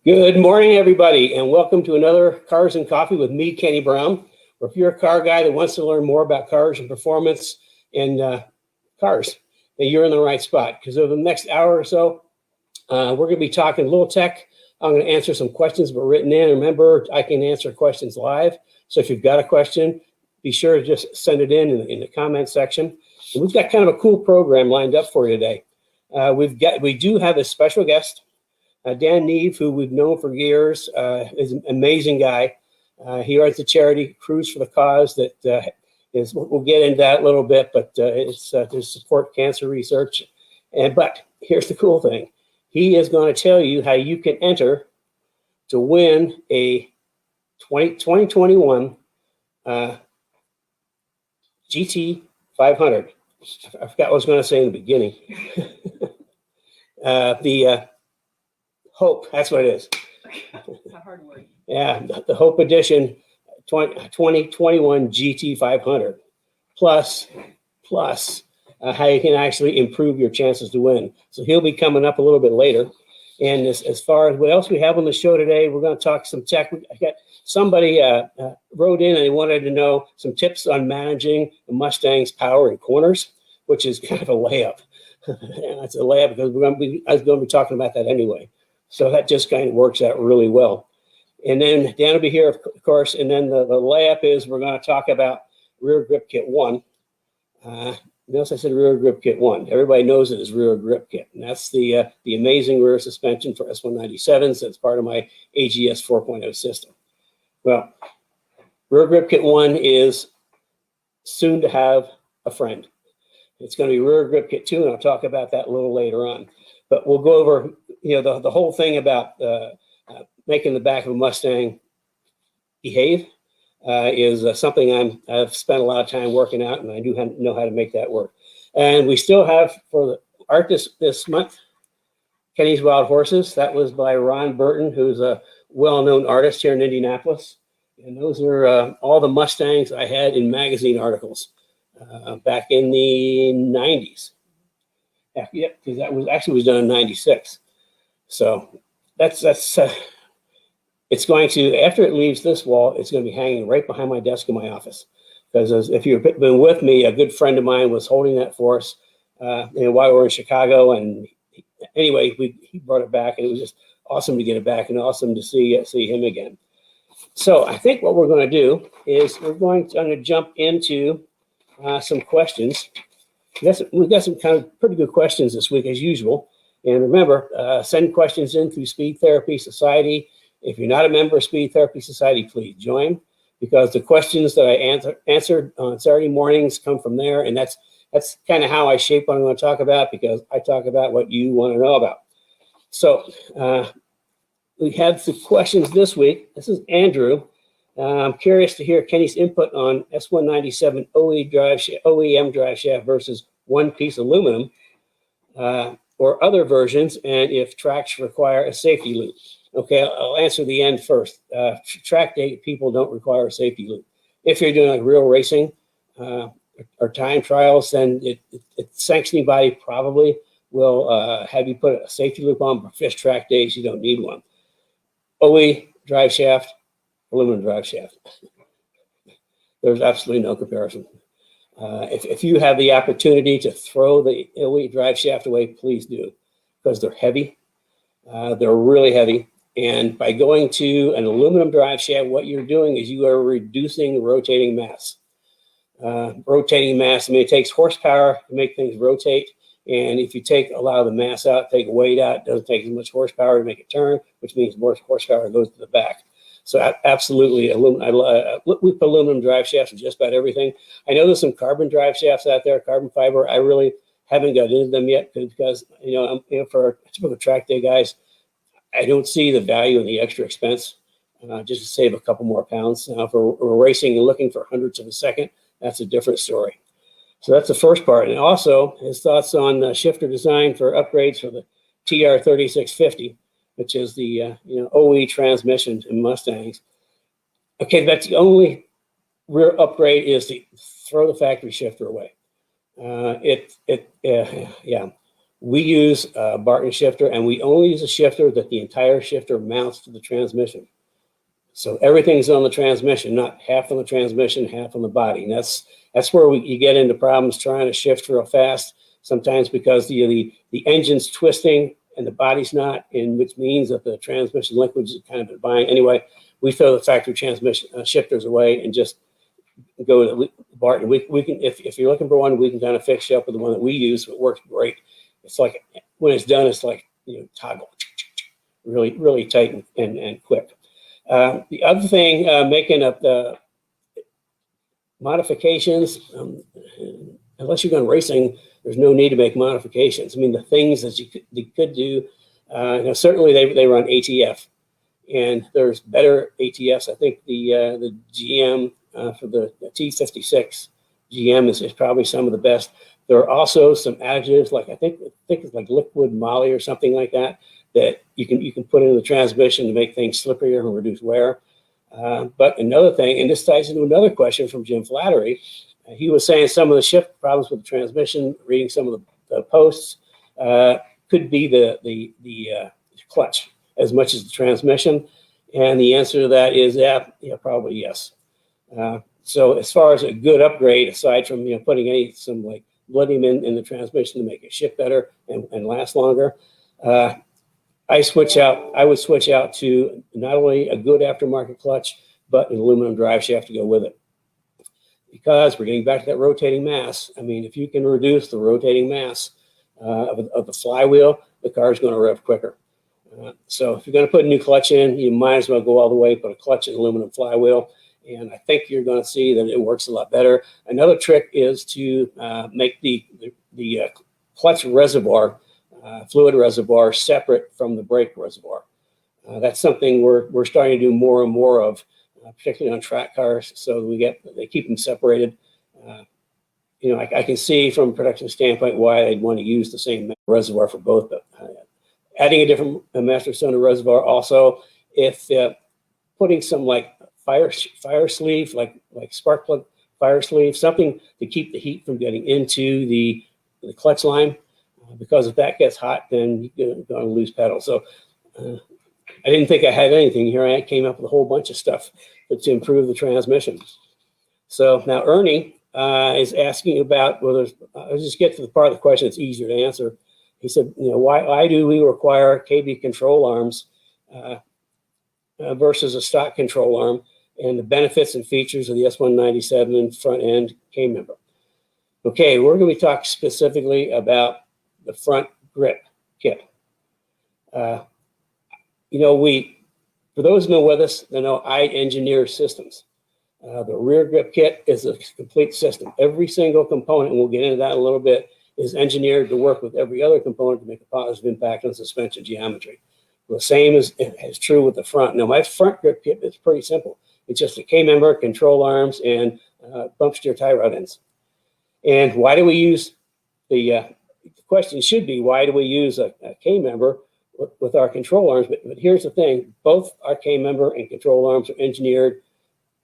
Good morning, everybody, and welcome to another Cars and Coffee with me, Kenny Brown. Or if you're a car guy that wants to learn more about cars and performance and cars, then you're in the right spot. Because over the next hour or so, we're going to be talking a little tech. I'm going to answer some questions that were written in. Remember, I can answer questions live. So if you've got a question, be sure to just send it in the comment section. And we've got kind of a cool program lined up for you today. We do have a special guest. Neve, who we've known for years, is an amazing guy. He runs a charity, Cruise for the Cause, that we'll get into that a little bit, but it's to support cancer research. But here's the cool thing. He is going to tell you how you can enter to win a 2021 GT 500. I forgot what I was going to say in the beginning. Hope, that's what it is. It's a hard word. Yeah, the Hope Edition 2021 GT 500 plus how you can actually improve your chances to win. So he'll be coming up a little bit later. And as far as what else we have on the show today, we're going to talk some tech. I got somebody wrote in and they wanted to know some tips on managing the Mustang's power in corners, which is kind of a layup. That's a layup because I was going to be talking about that anyway. So that just kind of works out really well. And then Dan will be here, of course. And then the layup is we're going to talk about rear grip kit 1. Notice I said rear grip kit 1. Everybody knows it as rear grip kit. And that's the amazing rear suspension for S197s. That's part of my AGS 4.0 system. Well, rear grip kit 1 is soon to have a friend. It's going to be rear grip kit 2, and I'll talk about that a little later on. But we'll go over, the whole thing about making the back of a Mustang behave is something I've spent a lot of time working out, and I do know how to make that work. And we still have for the art this month, Kenny's Wild Horses. That was by Ron Burton, who's a well-known artist here in Indianapolis. And those are all the Mustangs I had in magazine articles back in the 90s. Yeah, because that was done in '96. So that's it's going to, after it leaves this wall, it's going to be hanging right behind my desk in my office. Because if you've been with me, a good friend of mine was holding that for us while we were in Chicago. And anyway, he brought it back, and it was just awesome to get it back and awesome to see him again. So I think what we're going to do is I'm going to jump into some questions. We've got some kind of pretty good questions this week, as usual. And remember, send questions in through Speed Therapy Society. If you're not a member of Speed Therapy Society, please join, because the questions that I answered on Saturday mornings come from there. And that's kind of how I shape what I'm going to talk about, because I talk about what you want to know about. So we had some questions this week. This is Andrew. I'm curious to hear Kenny's input on S197 OEM drive shaft versus one-piece aluminum or other versions, and if tracks require a safety loop. Okay, I'll answer the end first. Track day people don't require a safety loop. If you're doing like real racing or time trials, then sanctioning body probably will have you put a safety loop on. For fish track days, you don't need one. OE drive shaft, aluminum drive shaft. There's absolutely no comparison. If you have the opportunity to throw the OE drive shaft away, please do, because they're heavy. They're really heavy. And by going to an aluminum drive shaft, what you're doing is you are reducing rotating mass. Rotating mass, I mean, it takes horsepower to make things rotate. And if you take a lot of the mass out, take weight out, it doesn't take as much horsepower to make it turn, which means more horsepower goes to the back. So absolutely, we put aluminum drive shafts in just about everything. I know there's some carbon drive shafts out there, carbon fiber. I really haven't got into them yet because for typical track day guys, I don't see the value in the extra expense just to save a couple more pounds. Now, if we're racing and looking for hundredths of a second, that's a different story. So that's the first part. And also his thoughts on shifter design for upgrades for the TR3650. Which is the OE transmission in Mustangs. Okay, that's the only rear upgrade is to throw the factory shifter away. We use a Barton shifter, and we only use a shifter that the entire shifter mounts to the transmission. So everything's on the transmission, not half on the transmission, half on the body. And that's where you get into problems trying to shift real fast, sometimes because the engine's twisting and the body's not, and which means that the transmission liquids is kind of been buying. Anyway, we throw the factory transmission shifters away and just go to Barton. We can, if you're looking for one, we can kind of fix you up with the one that we use. It works great. It's like when it's done, it's like, toggle, really, really tight and quick. The other thing, making up the modifications, unless you're going racing, there's no need to make modifications. I mean, the things that you could do, certainly they run ATF, and there's better ATFs. I think the GM for the T56 GM is probably some of the best. There are also some additives, like I think it's like liquid moly or something like that you can put in the transmission to make things slipperier and reduce wear. But another thing, and this ties into another question from Jim Flattery, he was saying some of the shift problems with the transmission, reading some of the posts, could be the clutch as much as the transmission. And the answer to that is, yeah, probably yes. So as far as a good upgrade, aside from putting some like bloodium in the transmission to make it shift better and last longer, I would switch out to not only a good aftermarket clutch, but an aluminum drive shaft to go with it. Because we're getting back to that rotating mass. I mean, if you can reduce the rotating mass of the flywheel, the car is going to rev quicker. So if you're going to put a new clutch in, you might as well go all the way, put a clutch in aluminum flywheel. And I think you're going to see that it works a lot better. Another trick is to make the clutch reservoir, fluid reservoir, separate from the brake reservoir. That's something we're starting to do more and more of, particularly on track cars. So they keep them separated. I can see from a production standpoint why they'd want to use the same reservoir for both. But adding a different master cylinder reservoir also, if putting some like fire sleeve, like spark plug fire sleeve, something to keep the heat from getting into the clutch line, because if that gets hot, then you're going to lose pedal. So I didn't think I had anything. Here I came up with a whole bunch of stuff to improve the transmission. So now Ernie is asking about whether, I'll just get to the part of the question that's easier to answer. He said, why do we require KB control arms versus a stock control arm, and the benefits and features of the S197 front end K member? Okay, we're going to be talking specifically about the front grip kit. For those who've been with us, they know I engineer systems. The rear grip kit is a complete system. Every single component, and we'll get into that in a little bit, is engineered to work with every other component to make a positive impact on suspension geometry. The same is true with the front. Now, my front grip kit is pretty simple. It's just a K-member, control arms, and bump steer tie rod ends. And why do we use the question should be, why do we use a K-member with our control arms? But here's the thing. Both our K-member and control arms are engineered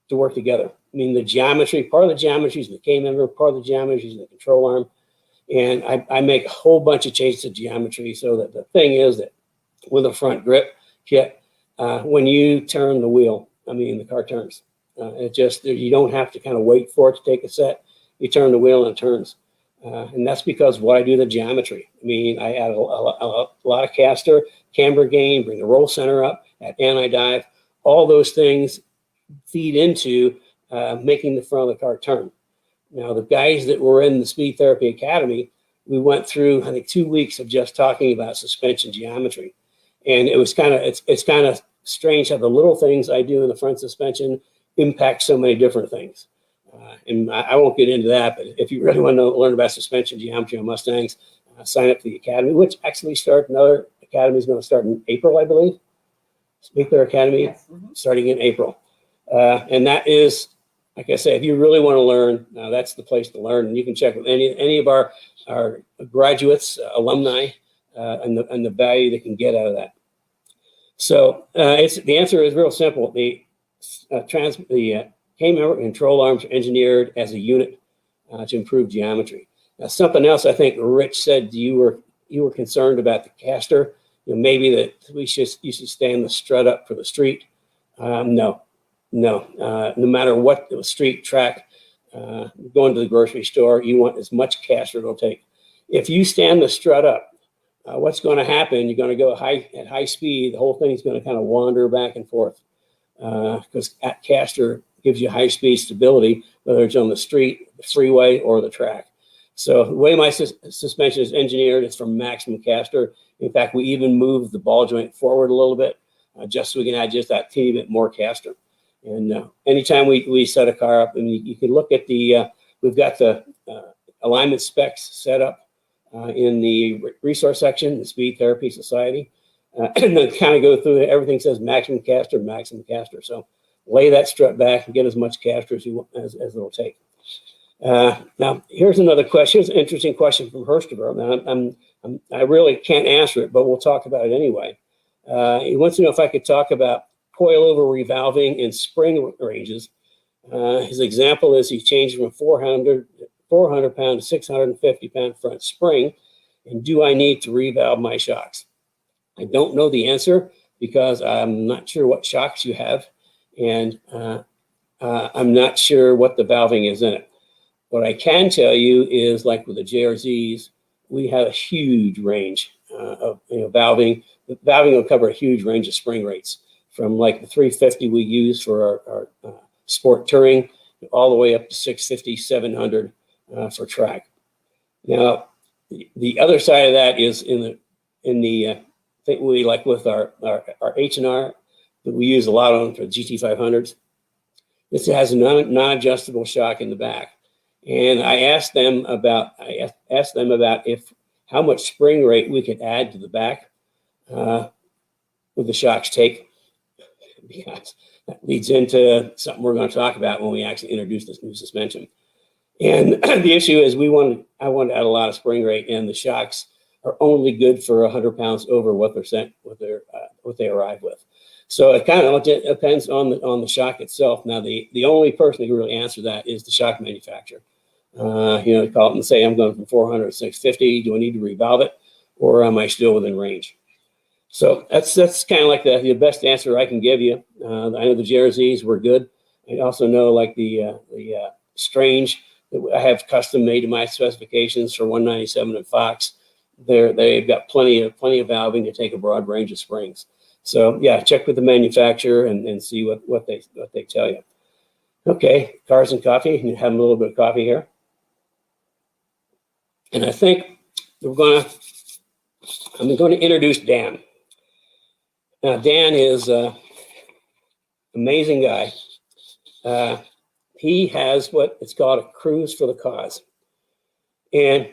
to work together. I mean, the geometry, part of the geometry is in the K-member, part of the geometry is in the control arm. And I make a whole bunch of changes to geometry so that the thing is that with a front grip kit, when you turn the wheel, the car turns. You don't have to kind of wait for it to take a set. You turn the wheel and it turns. And that's because what I do the geometry. I add a lot of caster, camber gain, bring the roll center up, add anti-dive. All those things feed into making the front of the car turn. Now, the guys that were in the Speed Therapy Academy, we went through, I think, 2 weeks of just talking about suspension geometry. And it was it's kind of strange how the little things I do in the front suspension impact so many different things. And I won't get into that, but if you really want to learn about suspension geometry on Mustangs, sign up for the Academy, which actually another Academy is going to start in April, I believe. Speaker Academy, yes. Starting in April. And that is, like I say, if you really want to learn, that's the place to learn. And you can check with any of our graduates, alumni, and the value they can get out of that. So the answer is real simple. The K-member control arms are engineered as a unit to improve geometry. Now, something else I think Rich said you were you were concerned about the caster, maybe that you should stand the strut up for the street. No. No matter what the street track, going to the grocery store, you want as much caster it'll take. If you stand the strut up, what's going to happen? You're going to go at high speed. The whole thing's going to kind of wander back and forth because caster gives you high speed stability, whether it's on the street, the freeway, or the track. So the way my suspension is engineered, it's for maximum caster. In fact, we even moved the ball joint forward a little bit just so we can add just that teeny bit more caster. And anytime we set a car up, and you can look at we've got the alignment specs set up in the resource section, the Speed Therapy Society, and then kind of go through it. Everything says maximum caster, maximum caster. So lay that strut back and get as much caster as it'll take. Now, here's another question. It's an interesting question from Herstever. Now, I really can't answer it, but we'll talk about it anyway. He wants to know if I could talk about coilover revalving in spring ranges. His example is he changed from 400 pound to 650 pound front spring. And do I need to revalve my shocks? I don't know the answer because I'm not sure what shocks you have. And I'm not sure what the valving is in it. What I can tell you is, like with the JRZs, we have a huge range of valving. The valving will cover a huge range of spring rates, from like the 350 we use for our sport touring, all the way up to 650, 700 for track. Now, the other side of that is in the thing we like with our H&R that we use a lot on for GT500s. This has a non-adjustable shock in the back. And I asked them about how much spring rate we could add to the back with the shocks take, because that leads into something we're going to talk about when we actually introduce this new suspension. And the issue is I want to add a lot of spring rate, and the shocks are only good for 100 pounds over what they arrive with. So it kind of depends on the shock itself. Now, the only person who can really answer that is the shock manufacturer. Call it and say, I'm going from 400 to 650. Do I need to revalve it, or am I still within range? So that's kind of like the best answer I can give you. I know the JRZs were good. I also know like the Strange that I have custom made to my specifications for 197 and Fox. They've got plenty of valving to take a broad range of springs. So yeah, check with the manufacturer and see what they tell you. Okay, cars and coffee. You have a little bit of coffee here. And I think I'm going to introduce Dan. Now, Dan is an amazing guy. He has what it's called a cruise for the cause. And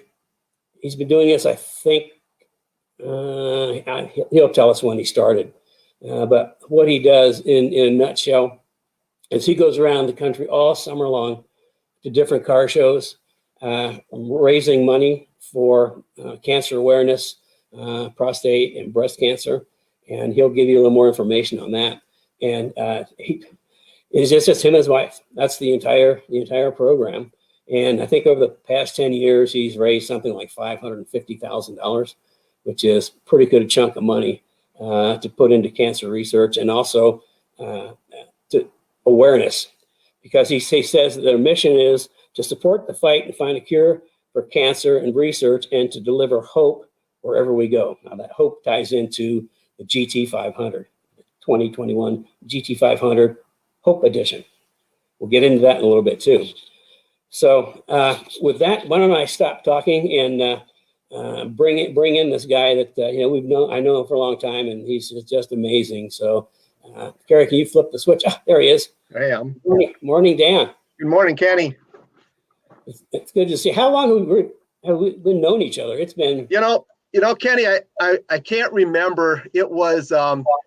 he's been doing this, I think, he'll tell us when he started. But what he does in a nutshell is he goes around the country all summer long to different car shows, raising money for cancer awareness, prostate and breast cancer. And he'll give you a little more information on that. And it's just him and his wife. That's the entire program. And I think over the past 10 years, he's raised something like $550,000, which is pretty good chunk of money to put into cancer research and also to awareness. Because he says that their mission is to support the fight and find a cure for cancer and research, and to deliver hope wherever we go. Now, that hope ties into the GT500, 2021 GT500 Hope Edition. We'll get into that in a little bit too. So with that, why don't I stop talking and bring in this guy that I know him for a long time, and he's just amazing. So, Kerry, can you flip the switch? Oh, there he is. I am. Morning, Dan. Good morning, Kenny. It's good to see. How long have we been known each other? It's been, Kenny. I can't remember. It was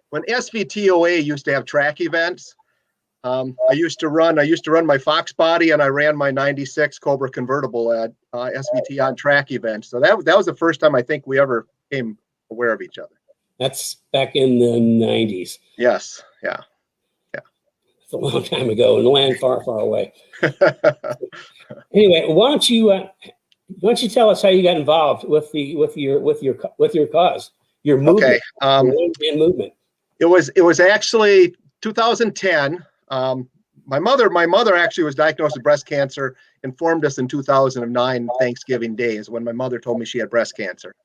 when SVTOA used to have track events. I used to run my Fox body, and I ran my '96 Cobra convertible at SVT on track events. So that was the first time I think we ever became aware of each other. that's back in the 90s. Yes. Yeah. It's a long time ago in a land far, far away. Anyway, why don't you why don't you tell us how you got involved with your cause, your movement, Okay. and movement? It was actually 2010. My mother actually was diagnosed with breast cancer, informed us in 2009, Thanksgiving Day is when my mother told me she had breast cancer.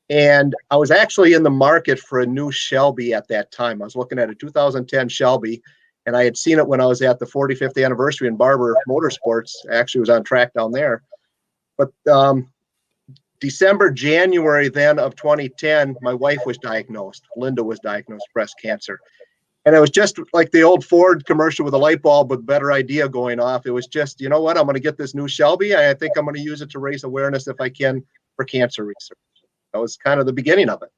And I was actually in the market for a new Shelby at that time. I was looking at a 2010 Shelby, and I had seen it when I was at the 45th anniversary in Barber Motorsports. I actually was on track down there. But December, January then of 2010, my wife was diagnosed. Linda was diagnosed with breast cancer. And it was just like the old Ford commercial with a light bulb with a better idea going off. It was just, you know what, I'm going to get this new Shelby. I think I'm going to use it to raise awareness if I can for cancer research. That was kind of the beginning of it.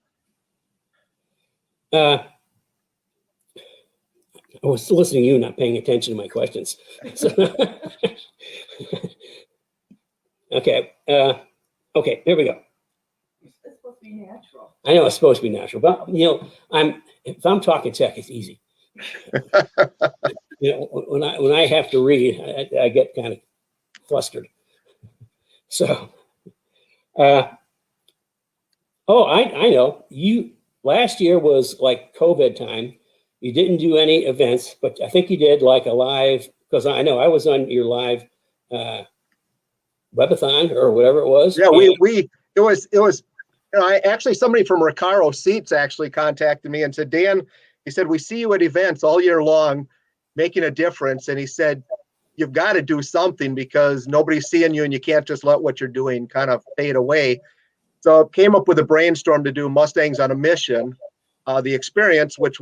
I was listening to you, not paying attention to my questions. So, okay. Okay, here we go. It's supposed to be natural. I know it's supposed to be natural, but if I'm talking tech, it's easy. When I have to read, I get kind of flustered. So, I know you. Last year was like COVID time. You didn't do any events, but I think you did like a live, because I know I was on your live webathon or whatever it was. Yeah, it was. I actually, somebody from Recaro Seats actually contacted me and said, Dan, he said, we see you at events all year long, making a difference. And he said, you've got to do something because nobody's seeing you and you can't just let what you're doing kind of fade away. So I came up with a brainstorm to do Mustangs on a Mission, the experience, which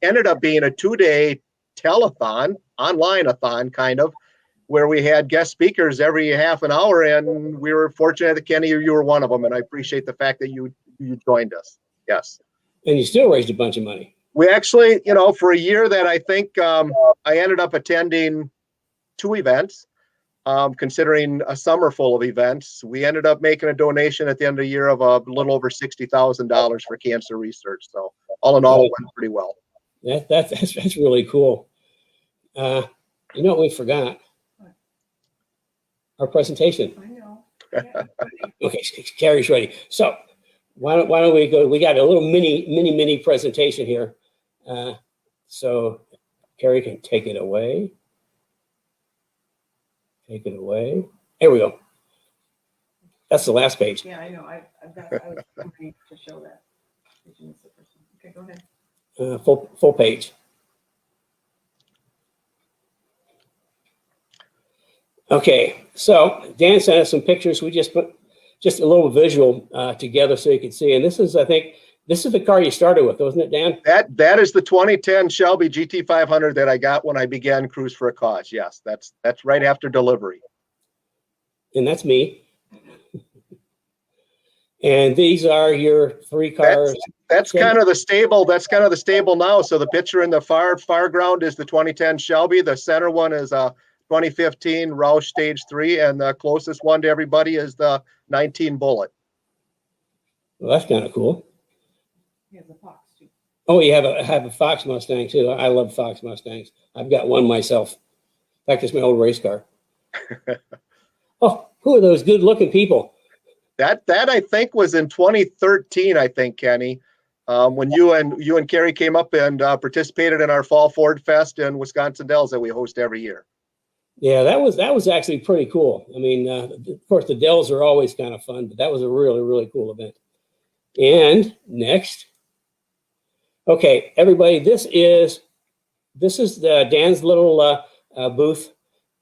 ended up being a 2-day telethon, online-a-thon kind of, where we had guest speakers every half an hour, and we were fortunate that Kenny, you were one of them, and I appreciate the fact that you joined us. Yes. And you still raised a bunch of money. We actually, for a year that I think I ended up attending 2 events, considering a summer full of events. We ended up making a donation at the end of the year of a little over $60,000 for cancer research. So all in all, it went pretty well. That's really cool. You know what we forgot? Our presentation. I know. Okay, Carrie's ready. So why don't we go? We got a little mini presentation here. So Carrie can take it away. Take it away. Here we go. That's the last page. Yeah, I know. I was ready to show that. Did you miss the first one? Okay, go ahead. Full page. Okay, so Dan sent us some pictures. We just put just a little visual together so you can see. And this is, I think, this is the car you started with, wasn't it, Dan? That is the 2010 Shelby GT500 that I got when I began Cruise for a Cause. Yes, that's right after delivery. And that's me. And these are your 3 cars. That's kind of the stable. That's kind of the stable now. So the picture in the far ground is the 2010 Shelby. The center one is a 2015 Roush Stage 3, and the closest one to everybody is the 19 Bullet. Well, that's kind of cool. He has a Fox too. Oh, you have a Fox Mustang too. I love Fox Mustangs. I've got one myself. In fact, it's my old race car. Oh, who are those good-looking people? That I think was in 2013. I think, Kenny, when you and Carrie came up and participated in our Fall Ford Fest in Wisconsin Dells that we host every year. Yeah, that was actually pretty cool. I mean, of course, the Dells are always kind of fun, but that was a really cool event. And next, okay, everybody, this is Dan's little booth.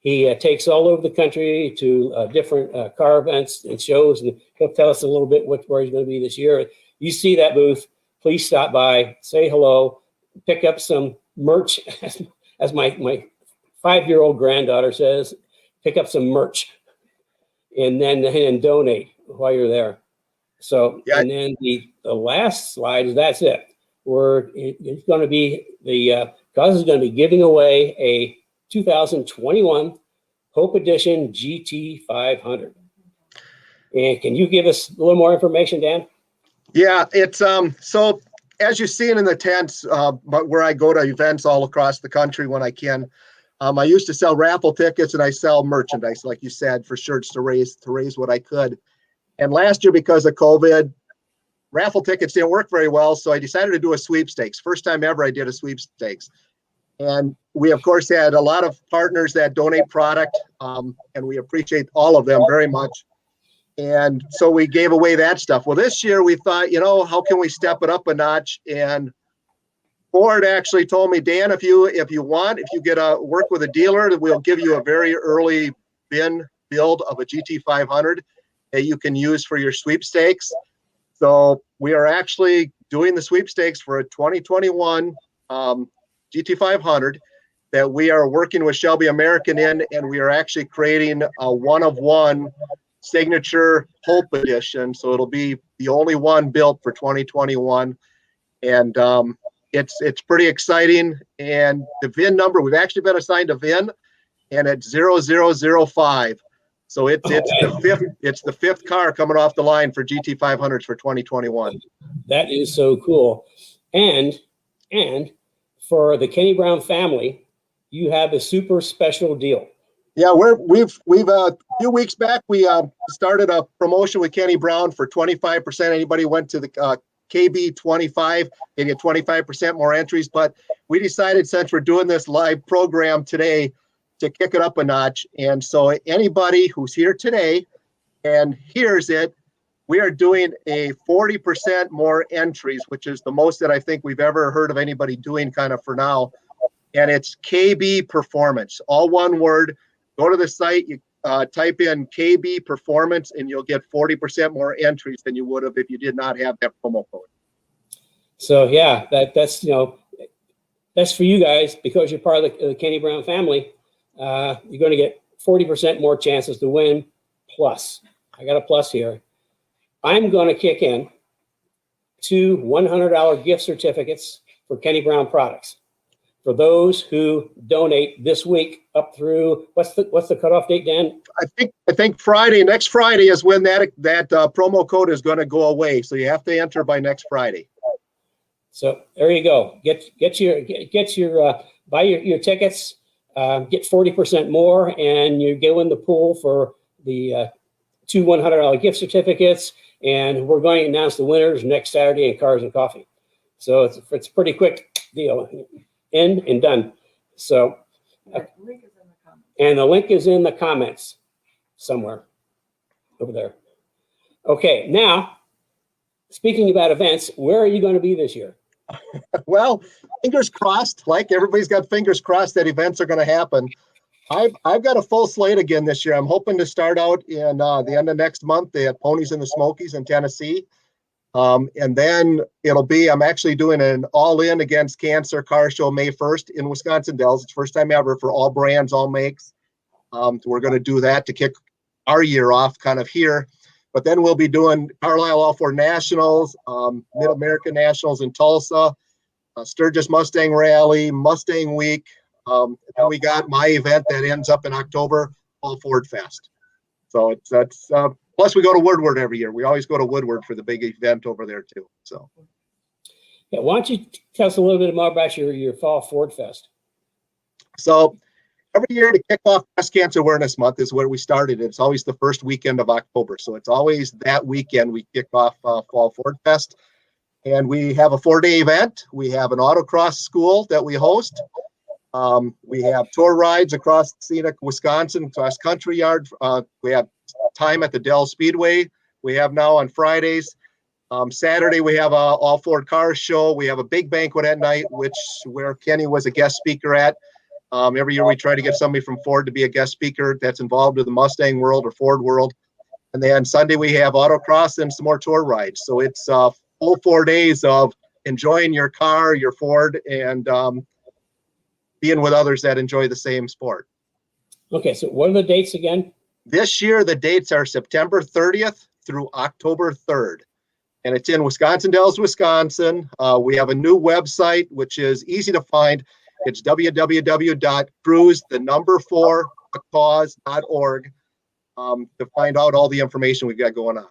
He takes all over the country to different car events and shows, and he'll tell us a little bit where he's going to be this year. You see that booth, please stop by, say hello, pick up some merch, as my 5-year-old granddaughter says, pick up some merch, and then donate while you're there. So, yeah. And then the last slide is that's it. It's going to be the cause is going to be giving away a 2021 Hope Edition GT500. And can you give us a little more information, Dan? Yeah, it's so as you've seen in the tents, where I go to events all across the country when I can, I used to sell raffle tickets and I sell merchandise, like you said, for shirts to raise what I could. And last year, because of COVID, raffle tickets didn't work very well. So I decided to do a sweepstakes. First time ever I did a sweepstakes. And we, of course, had a lot of partners that donate product, and we appreciate all of them very much. And so we gave away that stuff. Well, this year we thought, how can we step it up a notch? And Ford actually told me, Dan, if you get a work with a dealer, we'll give you a very early bin build of a GT500 that you can use for your sweepstakes. So we are actually doing the sweepstakes for a 2021 GT500 that we are working with Shelby American in, and we are actually creating a one-of-one signature Hope edition. So it'll be the only one built for 2021. And it's pretty exciting. And the VIN number, we've actually been assigned a VIN, and it's 0005. So it's the fifth car coming off the line for GT500s for 2021. That is so cool. And for the Kenny Brown family, you have a super special deal. Yeah, we've a few weeks back we started a promotion with Kenny Brown for 25%. Anybody went to the KB 25, they get 25% more entries. But we decided, since we're doing this live program today, to kick it up a notch. And so anybody who's here today and hears it, we are doing a 40% more entries, which is the most that I think we've ever heard of anybody doing kind of for now. And it's KB Performance, all one word. Go to the site, you type in KB Performance, and you'll get 40% more entries than you would have if you did not have that promo code. So yeah, that's that's for you guys, because you're part of the Kenny Brown family. You're going to get 40% more chances to win. Plus, I got a plus here. I'm going to kick in 2 $100 gift certificates for Kenny Brown products for those who donate this week up through what's the cutoff date, Dan? I think next Friday is when that promo code is going to go away. So you have to enter by next Friday. So there you go. Get your buy your tickets. Get 40% more, and you go in the pool for the 2 $100 gift certificates. And we're going to announce the winners next Saturday in Cars and Coffee. So it's a pretty quick deal, in and done. So, The link is in the comments. and the link is in the comments somewhere over there. Okay, now speaking about events, where are you going to be this year? Well, fingers crossed. Like everybody's got fingers crossed that events are going to happen. I've got a full slate again this year. I'm hoping to start out in the end of next month at Ponies in the Smokies in Tennessee. And then I'm actually doing an all-in against cancer car show May 1st in Wisconsin Dells. It's first time ever for all brands, all makes. We're going to do that to kick our year off kind of here. But then we'll be doing Carlisle All Four Nationals, Mid-America Nationals in Tulsa, Sturgis Mustang Rally, Mustang Week. And then we got my event that ends up in October, All Ford Fest. So that's plus we go to Woodward every year. We always go to Woodward for the big event over there too. So Yeah, why don't you tell us a little bit more about your Fall Ford Fest? So every year to kick off Breast Cancer Awareness Month is where we started. It's always the first weekend of October. So it's always that weekend we kick off Fall Ford Fest. And we have a 4-day event. We have an autocross school that we host. We have tour rides across scenic Wisconsin, cross country yard. We have time at the Dell Speedway. We have now on Fridays. Saturday, we have a all Ford car show. We have a big banquet at night, where Kenny was a guest speaker at. Every year we try to get somebody from Ford to be a guest speaker that's involved with the Mustang world or Ford world. And then Sunday we have autocross and some more tour rides. So it's full 4 days of enjoying your car, your Ford, and being with others that enjoy the same sport. Okay, so what are the dates again? This year, the dates are September 30th through October 3rd. And it's in Wisconsin Dells, Wisconsin. We have a new website, which is easy to find. It's www.cruise4cause.org to find out all the information we've got going on.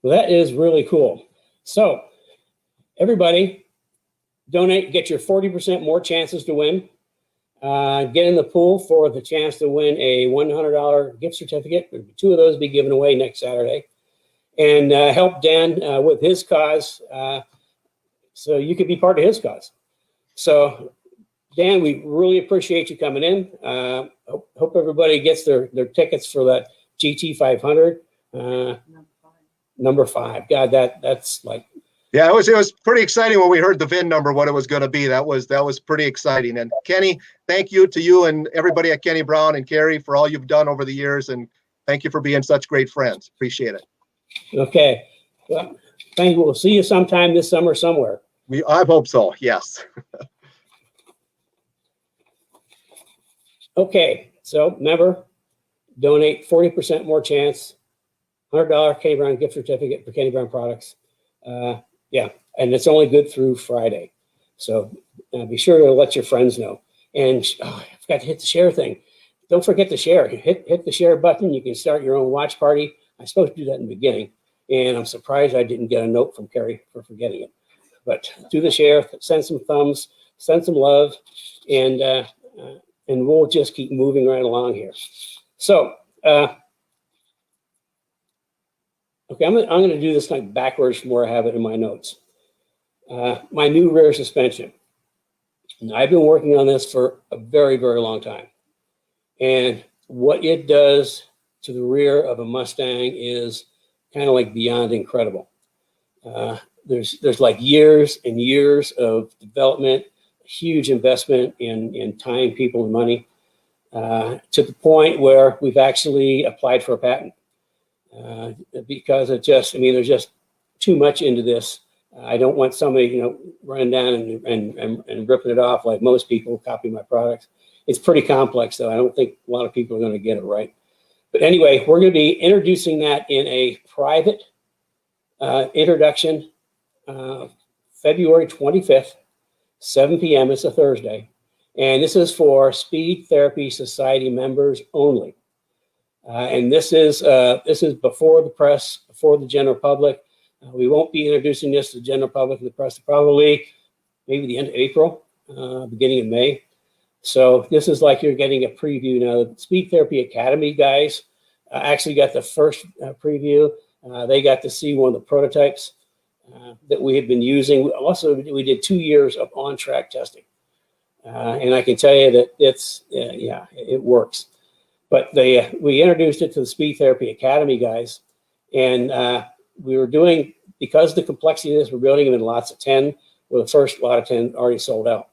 Well, that is really cool. So everybody donate, get your 40% more chances to win. get in the pool for the chance to win a $100 gift certificate. 2 of those will be given away next Saturday. And help Dan with his cause, so you could be part of his cause. So, Dan, we really appreciate you coming in. Hope everybody gets their tickets for that GT 500. Number 5. God, that's like. Yeah, it was pretty exciting when we heard the VIN number, what it was going to be. That was pretty exciting. And Kenny, thank you to you and everybody at Kenny Brown and Carrie for all you've done over the years. And thank you for being such great friends. Appreciate it. Okay. Well, thank you. We'll see you sometime this summer somewhere. I hope so. Yes. Okay. So remember, donate 40% more chance. $100 Kenny Brown gift certificate for Kenny Brown products. Yeah, and it's only good through Friday. So be sure to let your friends know. And I forgot to hit the share thing. Don't forget to share. Hit the share button. You can start your own watch party. I was supposed to do that in the beginning, and I'm surprised I didn't get a note from Carrie for forgetting it. But do the share, send some thumbs, send some love, and we'll just keep moving right along here. So, okay, I'm going to do this like backwards from where I have it in my notes. My new rear suspension. And I've been working on this for a very, very long time. And what it does to the rear of a Mustang is kind of like beyond incredible. There's like years and years of development, huge investment in time, people, and money, to the point where we've actually applied for a patent. Because it just, I mean, there's just too much into this. I don't want somebody, running down and ripping it off like most people copy my products. It's pretty complex, though. I don't think a lot of people are going to get it right. But anyway, we're going to be introducing that in a private introduction, February 25th, 7 p.m. It's a Thursday. And this is for Speed Therapy Society members only. And this is before the press, before the general public. We won't be introducing this to the general public and the press probably maybe the end of April, beginning of May. So this is like you're getting a preview now. The Speed Therapy Academy guys actually got the first preview. They got to see one of the prototypes that we had been using. Also, we did 2 years of on-track testing. And I can tell you that it works. But we introduced it to the Speed Therapy Academy guys, and we were doing, because of the complexity of this, we're building them in lots of 10, well, the first lot of 10 already sold out.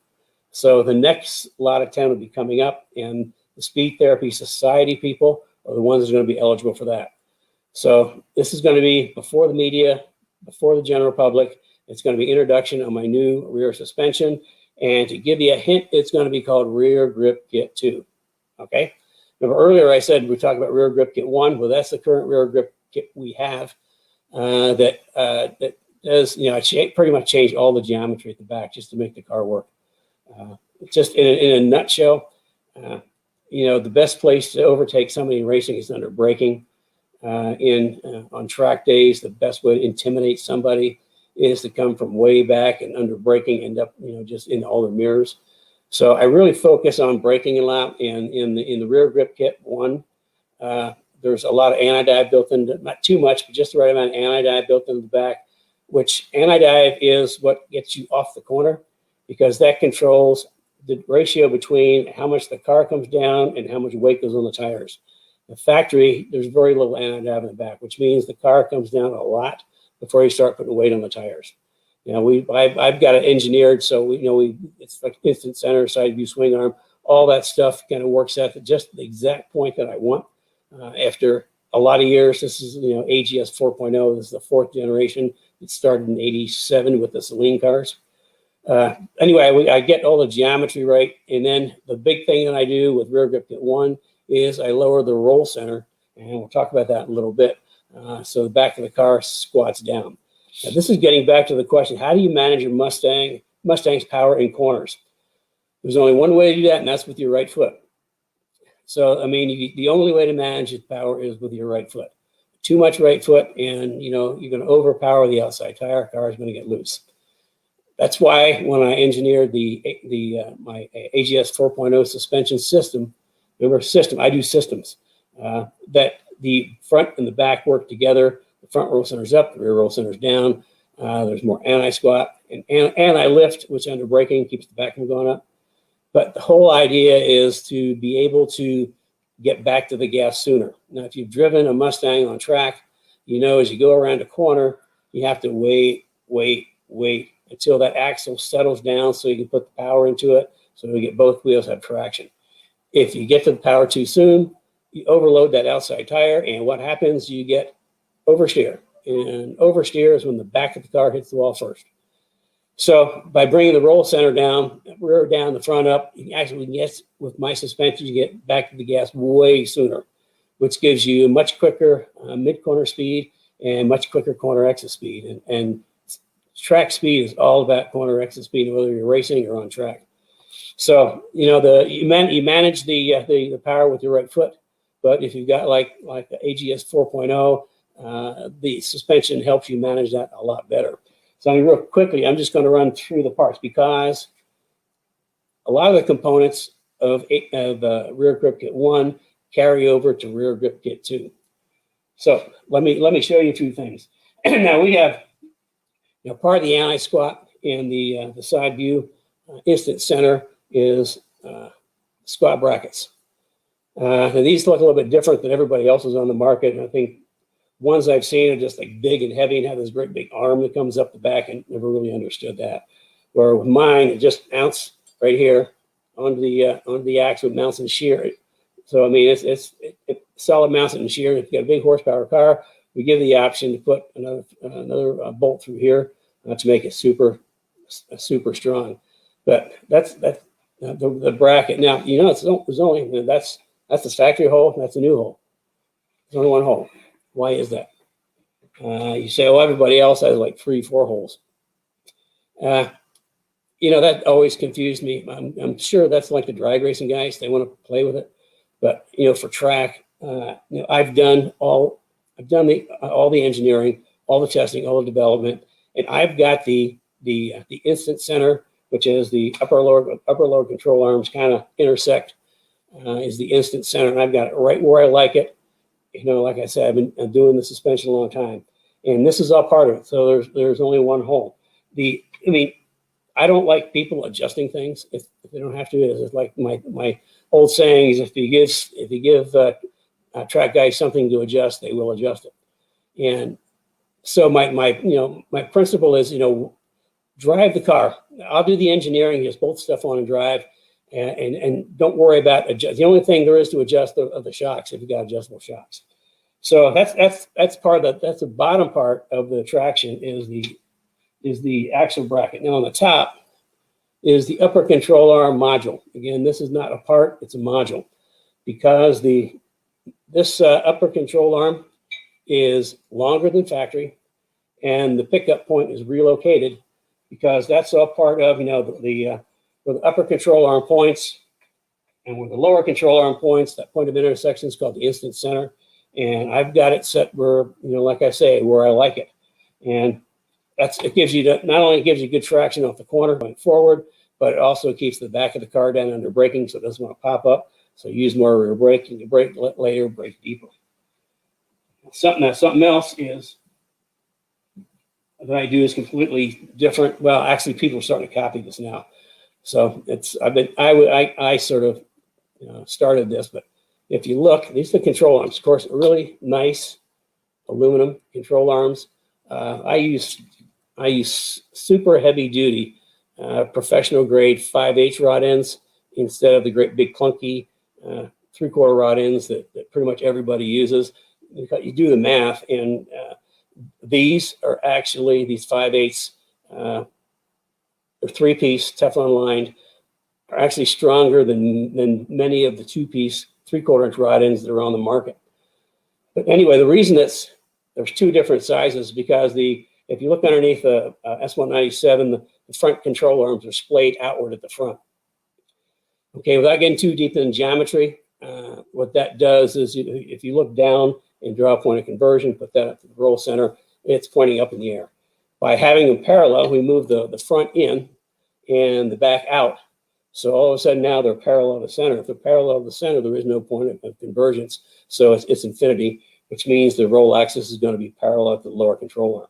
So the next lot of 10 will be coming up, and the Speed Therapy Society people are the ones that are going to be eligible for that. So this is going to be before the media, before the general public. It's going to be introduction on my new rear suspension. And to give you a hint, it's going to be called Rear Grip Kit 2. Okay? Remember earlier I said we talked about Rear Grip Kit 1. Well, that's the current Rear Grip Kit we have that does, pretty much change all the geometry at the back just to make the car work. Just in a nutshell, the best place to overtake somebody in racing is under braking. On track days, the best way to intimidate somebody is to come from way back and under braking, end up, just in all the mirrors. So I really focus on braking a lot. And in the Rear Grip Kit 1, there's a lot of anti-dive built in, not too much, but just the right amount of anti-dive built in the back, which anti-dive is what gets you off the corner, because that controls the ratio between how much the car comes down and how much weight goes on the tires. The factory, there's very little anti-dive in the back, which means the car comes down a lot before you start putting weight on the tires. I've got it engineered so it's like instant center, side view, swing arm, all that stuff kind of works out to just the exact point that I want. After a lot of years, this is AGS 4.0. This is the 4th generation. It started in '87 with the Celine cars. Anyway, I get all the geometry right, and then the big thing that I do with Rear Grip Kit 1 is I lower the roll center, and we'll talk about that in a little bit. So the back of the car squats down. Now, this is getting back to the question: how do you manage your Mustang's power in corners? There's only one way to do that, and that's with your right foot. So, the only way to manage its power is with your right foot. Too much right foot, and you're going to overpower the outside tire. Car is going to get loose. That's why when I engineered my AGS 4.0 suspension system, remember system, I do systems, that the front and the back work together. The front roll center's up, the rear roll center's down. There's more anti-squat and anti-lift, which under braking keeps the back from going up. But the whole idea is to be able to get back to the gas sooner. Now, if you've driven a Mustang on track, you know as you go around a corner, you have to wait until that axle settles down so you can put the power into it so you get both wheels have traction. If you get to the power too soon, you overload that outside tire, and what happens, you get oversteer. And oversteer is when the back of the car hits the wall first. So by bringing the roll center down, rear down, the front up, you actually get, with my suspension, you get back to the gas way sooner, which gives you much quicker mid-corner speed and much quicker corner exit speed. And track speed is all about corner exit speed, whether you're racing or on track. So, you know, you manage the power with your right foot, but if you've got like the AGS 4.0, the suspension helps you manage that a lot better. So real quickly, I'm just going to run through the parts because a lot of the components of rear grip kit 1 carry over to rear grip kit 2. So let me show you two things. Now we have, you know, part of the anti-squat in the side view instant center is squat brackets. And these look a little bit different than everybody else's on the market. And I think ones I've seen are just like big and heavy and have this great big arm that comes up the back, and never really understood that. Where with mine, it just mounts right here onto the axle, mounts and shear. So I mean, it's solid mounts and shear. If you've got a big horsepower car, we give the option to put another bolt through here to make it super strong. But that's the bracket. Now you know there's only that's the factory hole. That's a new hole. There's only one hole. Why is that? You say, well, everybody else has like 3-4 holes. You know, that always confused me. I'm sure that's like the drag racing guys. They want to play with it. But, you know, for track, you know, I've done all the engineering, all the testing, all the development, and I've got the instant center, which is the upper lower control arms kind of intersect, is the instant center, and I've got it right where I like it. You know, like I said, I've been doing the suspension a long time, and this is all part of it. So there's only one hole. I mean, I don't like people adjusting things if they don't have to. It's like my old saying is, if you give track guys something to adjust, they will adjust it. And so my principle is, you know, drive the car. I'll do the engineering, just bolt stuff on and drive. And don't worry about adjust. The only thing there is to adjust are the shocks if you got adjustable shocks. So that's part of that's the bottom part of the traction is the axle bracket. Now on the top is the upper control arm module. Again, this is not a part; it's a module because this upper control arm is longer than factory, and the pickup point is relocated because that's all part of, you know, where the upper control arm points and where the lower control arm points, that point of intersection is called the instant center. And I've got it set where, you know, like I say, where I like it. And it gives you, not only gives you good traction off the corner going forward, but it also keeps the back of the car down under braking so it doesn't want to pop up. So use more rear brake, and you brake later, brake deeper. Something else is that I do is completely different. Well, actually, people are starting to copy this now. So I sort of, you know, started this, but if you look, these are the control arms. Of course, really nice aluminum control arms. I use super heavy duty, professional grade 5/8 rod ends instead of the great big clunky 3/4 rod ends that pretty much everybody uses. You do the math, and these are actually these 5/8. They're 3-piece Teflon lined, are actually stronger than many of the 2-piece 3/4 inch rod ends that are on the market. But anyway, the reason there's 2 different sizes because if you look underneath the S197, the front control arms are splayed outward at the front. Okay, without getting too deep in geometry, what that does is if you look down and draw a point of conversion, put that at the roll center, it's pointing up in the air. By having them parallel, we move the front in and the back out. So all of a sudden now they're parallel to the center. If they're parallel to the center, there is no point of convergence. So it's infinity, which means the roll axis is going to be parallel to the lower control arm.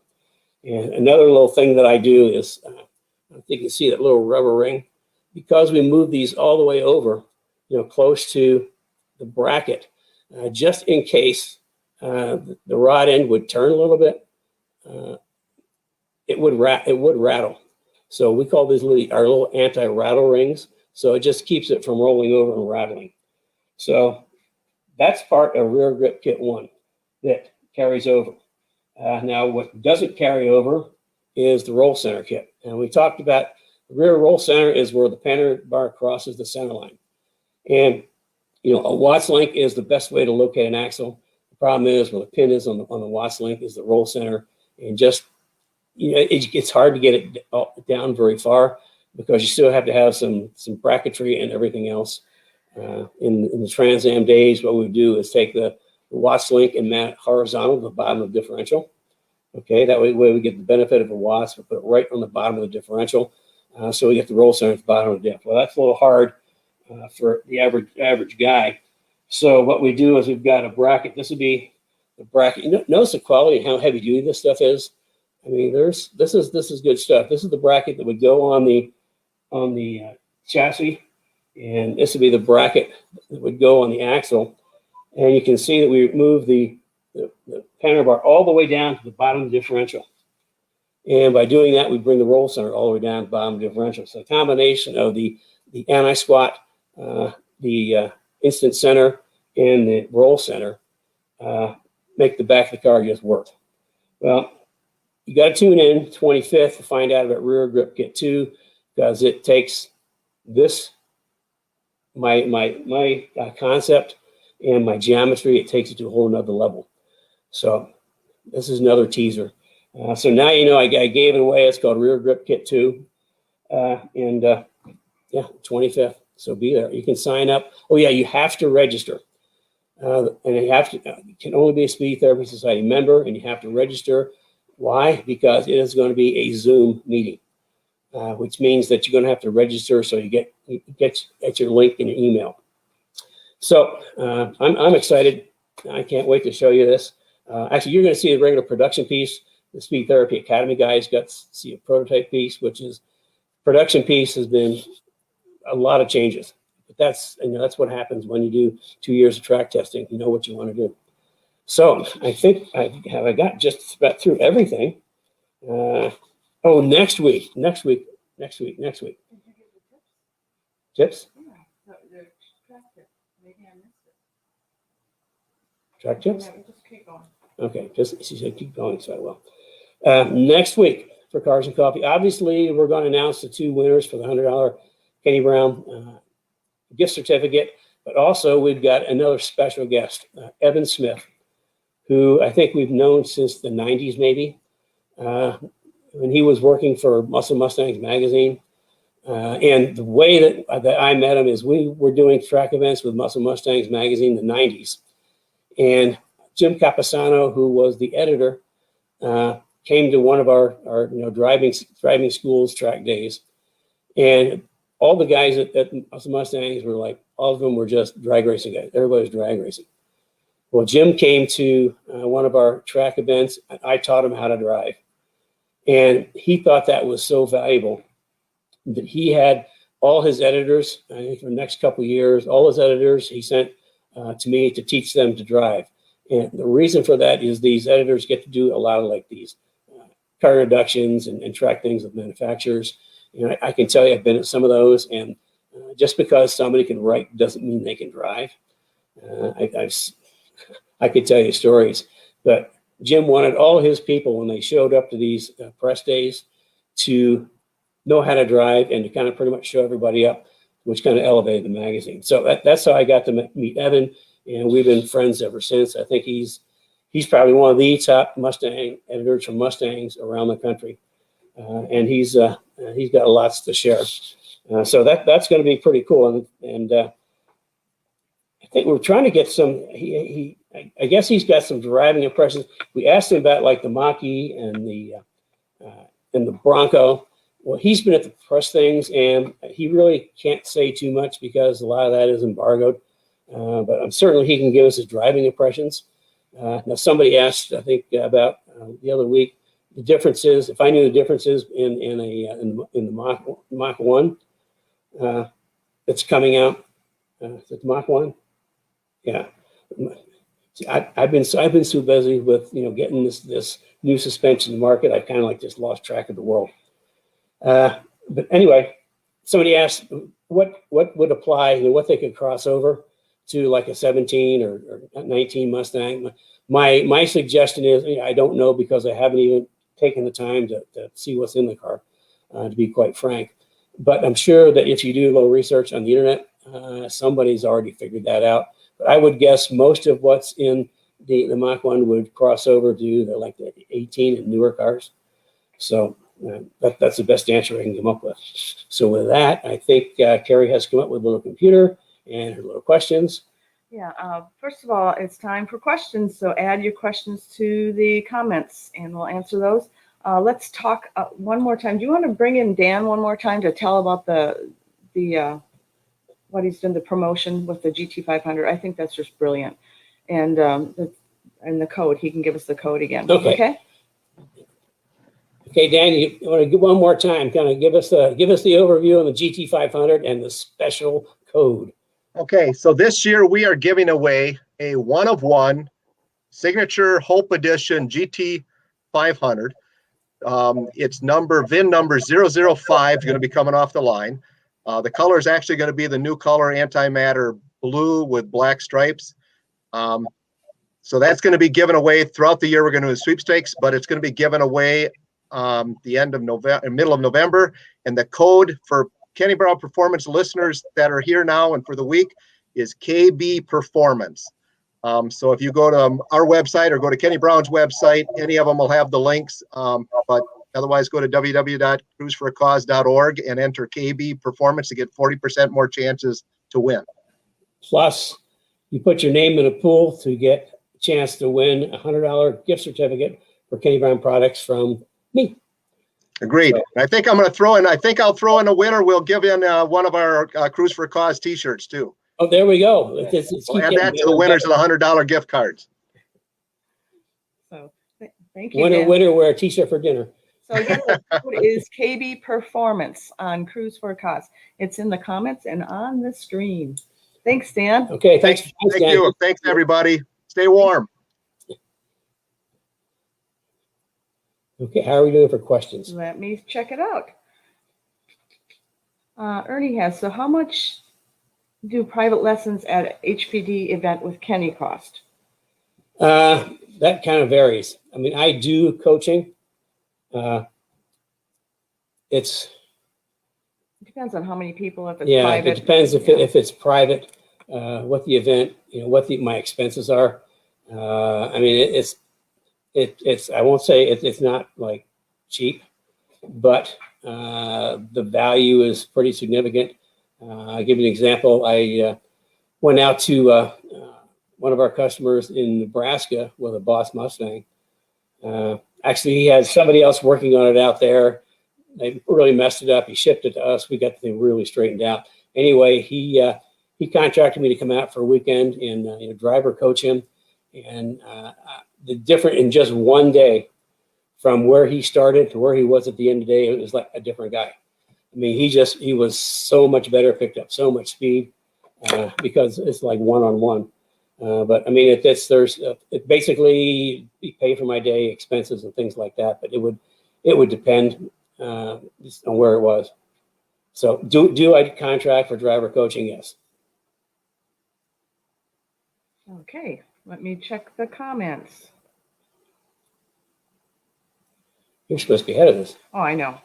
And another little thing that I do is, I think you can see that little rubber ring. Because we move these all the way over, close to the bracket, just in case the rod end would turn a little bit, it would rattle. So we call these our little anti-rattle rings. So it just keeps it from rolling over and rattling. So that's part of rear grip kit 1 that carries over. Now what doesn't carry over is the roll center kit. And we talked about the rear roll center is where the panel bar crosses the center line. And a Watts link is the best way to locate an axle. The problem is where the pin is on the Watts link is the roll center, and just it's hard to get it down very far because you still have to have some bracketry and everything else. In the Trans Am days, what we do is take the Watts link and mount it horizontal to the bottom of the differential. Okay, that way we get the benefit of a Watts, but put it right on the bottom of the differential. So we get the roll center at the bottom of the diff. Well, that's a little hard for the average guy. So what we do is we've got a bracket. This would be the bracket. Notice the quality and how heavy duty this stuff is. I mean, this is good stuff. This is the bracket that would go on the chassis, and this would be the bracket that would go on the axle. And you can see that we move the panel bar all the way down to the bottom of the differential. And by doing that, we bring the roll center all the way down to the bottom of the differential. So a combination of the anti-squat, the instant center, and the roll center make the back of the car just work. Well, you got to tune in 25th to find out about rear grip kit 2, because it takes this, my concept and my geometry, it takes it to a whole nother level. So this is another teaser. So now I gave it away. It's called Rear Grip Kit 2. Yeah, 25th. So be there. You can sign up. Oh, yeah, you have to register. And you can only be a Speed Therapy Society member, and you have to register. Why? Because it is going to be a Zoom meeting, which means that you're going to have to register so you get your link in your email. So I'm excited. I can't wait to show you this. Actually, you're going to see a regular production piece. The Speed Therapy Academy guys got to see a prototype piece, which is production piece has been a lot of changes. But that's what happens when you do 2 years of track testing. You know what you want to do. So I think I got just about through everything. Oh, next week. Tips? Yeah, the track tip. Maybe I missed it. Track tips? Yeah, just keep going. Okay, she said keep going, so I will. Next week for Cars and Coffee, obviously we're going to announce the 2 winners for the $100 Kenny Brown gift certificate, but also we've got another special guest, Evan Smith, who I think we've known since the 90s maybe, when he was working for Muscle Mustangs magazine. And the way that I met him is we were doing track events with Muscle Mustangs magazine in the 90s. And Jim Capisano, who was the editor, came to one of our driving schools track days, and all the guys at Muscle Mustangs were like, all of them were just drag racing guys. Everybody was drag racing. Well, Jim came to one of our track events. I taught him how to drive, and he thought that was so valuable that he had all his editors. I think for the next couple of years, all his editors he sent to me to teach them to drive. And the reason for that is these editors get to do a lot of like these car reductions and track things with manufacturers. And I can tell you I've been at some of those, and just because somebody can write doesn't mean they can drive. I could tell you stories, but Jim wanted all his people when they showed up to these press days to know how to drive and to kind of pretty much show everybody up, which kind of elevated the magazine. So that's how I got to meet Evan, and we've been friends ever since. I think he's probably one of the top Mustang editors for Mustangs around the country, and he's got lots to share. So that's going to be pretty cool, and I think we're trying to get some. I guess he's got some driving impressions. We asked him about like the Mach-E and the And the Bronco, well, he's been at the press things, and he really can't say too much because a lot of that is embargoed. But I'm certain he can give us his driving impressions. Now, somebody asked, I think, about the other week, the differences. If I knew the differences in the Mach 1 that's coming out, is it the Mach 1? Yeah. I've been so busy with getting this new suspension to the market. I've kind of like just lost track of the world. But anyway, somebody asked what would apply, what they could cross over to like a 17 or 19 Mustang. My suggestion is, I don't know because I haven't even taken the time to see what's in the car, to be quite frank. But I'm sure that if you do a little research on the internet, somebody's already figured that out. But I would guess most of what's in the Mach 1 would cross over to the 18 and newer cars. So that's the best answer I can come up with. So with that, I think Carrie has come up with a little computer and her little questions. Yeah, first of all, it's time for questions. So add your questions to the comments and we'll answer those. Let's talk one more time. Do you want to bring in Dan one more time to tell about the what he's done, the promotion with the GT500? I think that's just brilliant. And the code, he can give us the code again. Okay. Okay, Dan, you want to give one more time? Kind of give us the overview on the GT500 and the special code. Okay, so this year we are giving away a 1-of-1 signature Hope Edition GT500. It's VIN number 005 is going to be coming off the line. The color is actually going to be the new color, antimatter blue with black stripes. So that's going to be given away throughout the year. We're going to do sweepstakes, but it's going to be given away the end of November, middle of November. And the code for Kenny Brown Performance listeners that are here now and for the week is KB Performance. So if you go to our website or go to Kenny Brown's website, any of them will have the links. But otherwise, go to www.cruiseforacause.org and enter KB Performance to get 40% more chances to win. Plus, you put your name in a pool to get a chance to win a $100 gift certificate for Kenny Brown products from me. Agreed. So, I think I'll throw in a winner. We'll give in one of our Cruise for a Cause t-shirts too. Oh, there we go. We'll add that to the winners of the $100 gift cards. So thank you. Winner, wear a t-shirt for dinner. So again, the code is KB Performance on Cruise for a Cause. It's in the comments and on the screen. Thanks, Dan. Okay, thanks. Thank you. Thanks, everybody. Stay warm. Okay, how are we doing for questions? Let me check it out. Ernie has, so how much do private lessons at HPD event with Kenny cost? That kind of varies. I mean, I do coaching. It depends on how many people, if it's private. It depends if it's private, what the event, what my expenses are. I mean, it's I won't say it's not like cheap, but the value is pretty significant. I'll give you an example. I went out to one of our customers in Nebraska with a Boss Mustang. Actually, he had somebody else working on it out there. They really messed it up. He shipped it to us. We got the thing really straightened out. Anyway, he contracted me to come out for a weekend and driver coach him. And the difference in just one day from where he started to where he was at the end of the day, it was like a different guy. I mean, he was so much better, picked up so much speed because it's like one-on-one. But I mean, it basically you pay for my day, expenses and things like that. But it would depend on where it was. So do I contract for driver coaching? Yes. Okay, let me check the comments. You're supposed to be ahead of this. Oh, I know.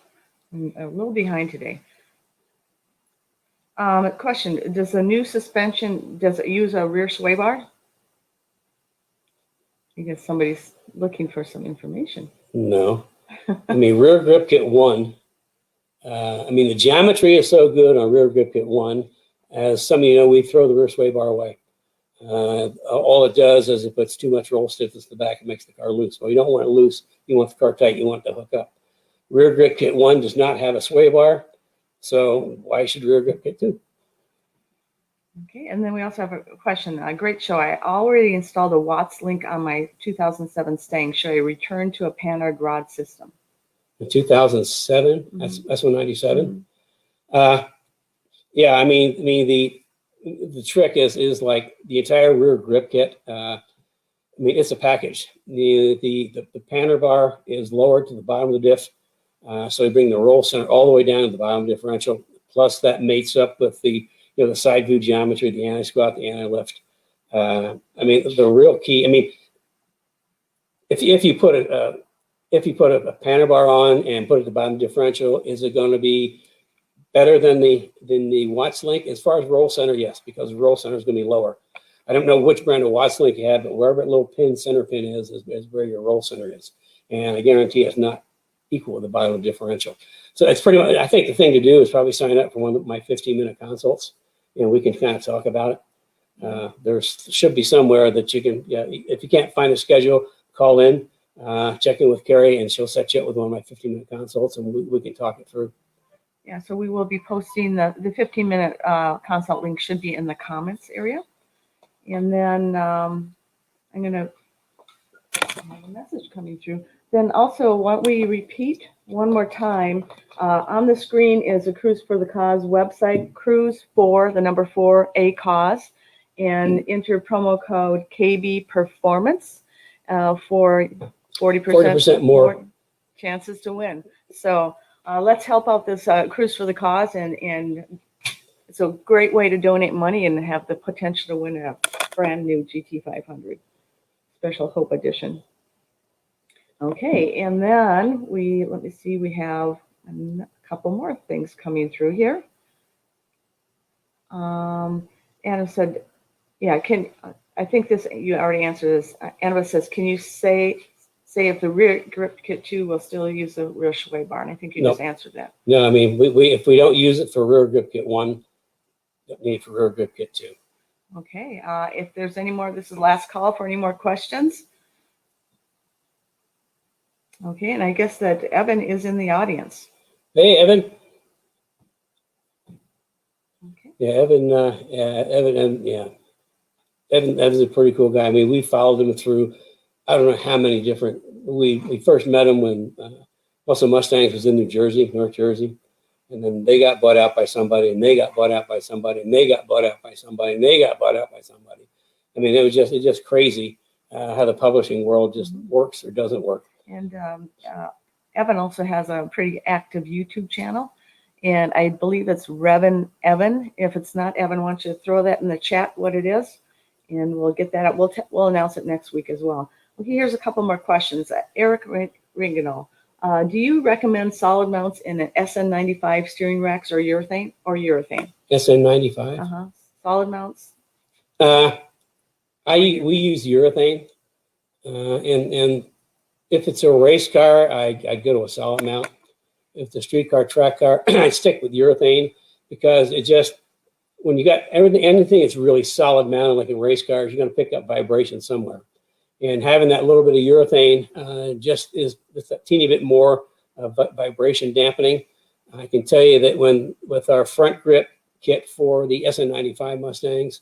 I'm a little behind today. Question, does the new suspension, does it use a rear sway bar? I guess somebody's looking for some information. No. I mean, rear grip kit 1. I mean, the geometry is so good on rear grip kit 1. As some of you know, we throw the rear sway bar away. All it does is it puts too much roll stiffness in the back and makes the car loose. Well, you don't want it loose. You want the car tight. You want it to hook up. Rear grip kit 1 does not have a sway bar, so why should rear grip kit 2? Okay, and then we also have a question. Great show. I already installed a Watts link on my 2007 Mustang. Should I return to a Panhard rod system? In 2007, Mhm. that's 197. Yeah, I mean the trick is like the entire rear grip kit. I mean, it's a package. The Panhard bar is lowered to the bottom of the diff, so we bring the roll center all the way down to the bottom differential. Plus, that mates up with the the side view geometry, the anti-squat, the anti-lift. I mean, the real key. I mean, if you put a Panhard bar on and put it at the bottom differential, is it going to be better than the Watts link? As far as roll center, yes, because the roll center is going to be lower. I don't know which brand of Watts link you have, but wherever that little center pin is where your roll center is. And I guarantee it's not equal to the bottom differential. So it's pretty much, I think the thing to do is probably sign up for one of my 15-minute consults, and we can kind of talk about it. There should be somewhere that you can, if you can't find a schedule, call in, check in with Carrie, and she'll set you up with one of my 15-minute consults, and we can talk it through. Yeah, so we will be posting the 15-minute consult link should be in the comments area. And then I'm going to have a message coming through. Then also, why don't we repeat one more time? On the screen is a Cruise for the Cause website, Cruise for the number 4 a cause, and enter promo code KB Performance for 40% more chances to win. So let's help out this Cruise for the Cause, and it's a great way to donate money and have the potential to win a brand new GT500 Special Hope Edition. Okay, and then let me see, we have a couple more things coming through here. Anna said, yeah, I think this, you already answered this. Anna says, can you say if the rear grip kit 2 will still use the rear sway bar? And I think you just answered that. No, I mean, if we don't use it for rear grip kit 1, don't need for rear grip kit 2. Okay, if there's any more, this is the last call for any more questions. Okay, and I guess that Evan is in the audience. Hey, Evan. Okay. Yeah, Evan's a pretty cool guy. I mean, we followed him through, I don't know how many different, we first met him when Muscle Mustangs was in New Jersey, North Jersey. And then they got bought out by somebody, and they got bought out by somebody, and they got bought out by somebody, and they got bought out by somebody. I mean, it's just crazy how the publishing world just works or doesn't work. And Evan also has a pretty active YouTube channel, and I believe it's Revan Evan. If it's not Evan, why don't you throw that in the chat what it is, and we'll get that up. We'll announce it next week as well. Okay, here's a couple more questions. Eric Ringano. Do you recommend solid mounts in an SN95 steering racks or urethane? SN95? Solid mounts? We use urethane, and if it's a race car, I go to a solid mount. If it's a street car, track car, I stick with urethane, because it just, when you got anything that's really solid mounted like in race cars, you're going to pick up vibration somewhere. And having that little bit of urethane just is a teeny bit more vibration dampening. I can tell you that with our front grip kit for the SN95 Mustangs,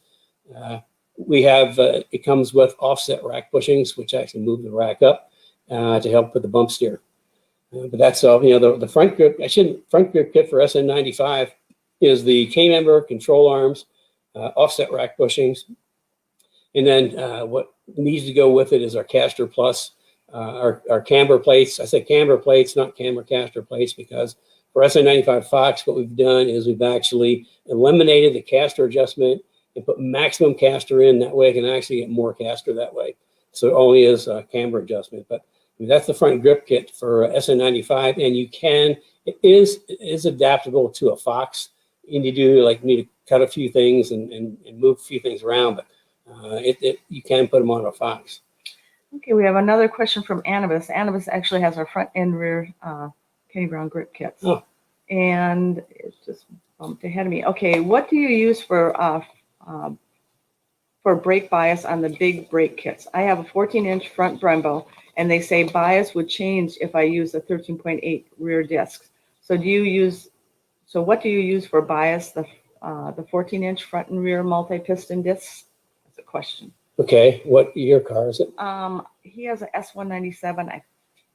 we have it comes with offset rack bushings, which actually move the rack up to help with the bump steer. But that's all. The front grip kit for SN95 is the K-member, control arms, offset rack bushings, and then what needs to go with it is our caster plus, our camber plates. I say camber plates, not camber caster plates, because for SN95 Fox, what we've done is we've actually eliminated the caster adjustment and put maximum caster in. That way I can actually get more caster that way. So it only is a camber adjustment. But that's the front grip kit for SN95, and it is adaptable to a Fox. And you do need to cut a few things and move a few things around, but you can put them on a Fox. Okay, we have another question from Annabis. Annabis actually has our front and rear Kenny Brown grip kits. Oh. And it just bumped ahead of me. Okay, what do you use for brake bias on the big brake kits? I have a 14-inch front Brembo, And they say bias would change if I use a 13.8 rear disc. So what do you use for bias, the 14-inch front and rear multi-piston discs? That's a question. Okay, what year car is it? He has an S197. I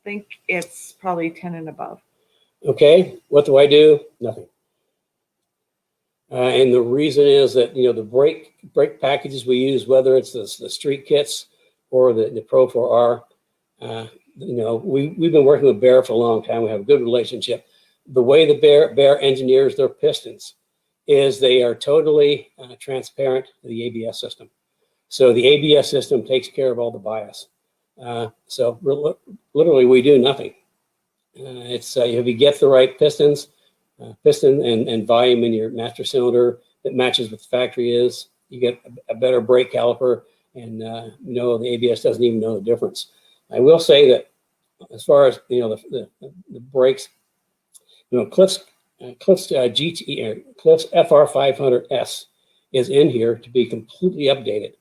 think it's probably 10 and above. Okay, what do I do? Nothing. And the reason is that, you know, the brake packages we use, whether it's the street kits or the Pro 4R, you know, we've been working with Bear for a long time. We have a good relationship. The way the Bear engineers their pistons is they are totally transparent to the ABS system. So the ABS system takes care of all the bias. So literally we do nothing. It's if you get the right piston and volume in your master cylinder that matches what the factory is, you get a better brake caliper, and the ABS doesn't even know the difference. I will say that as far as, you know, the brakes, you know, Cliff's FR500S is in here to be completely updated,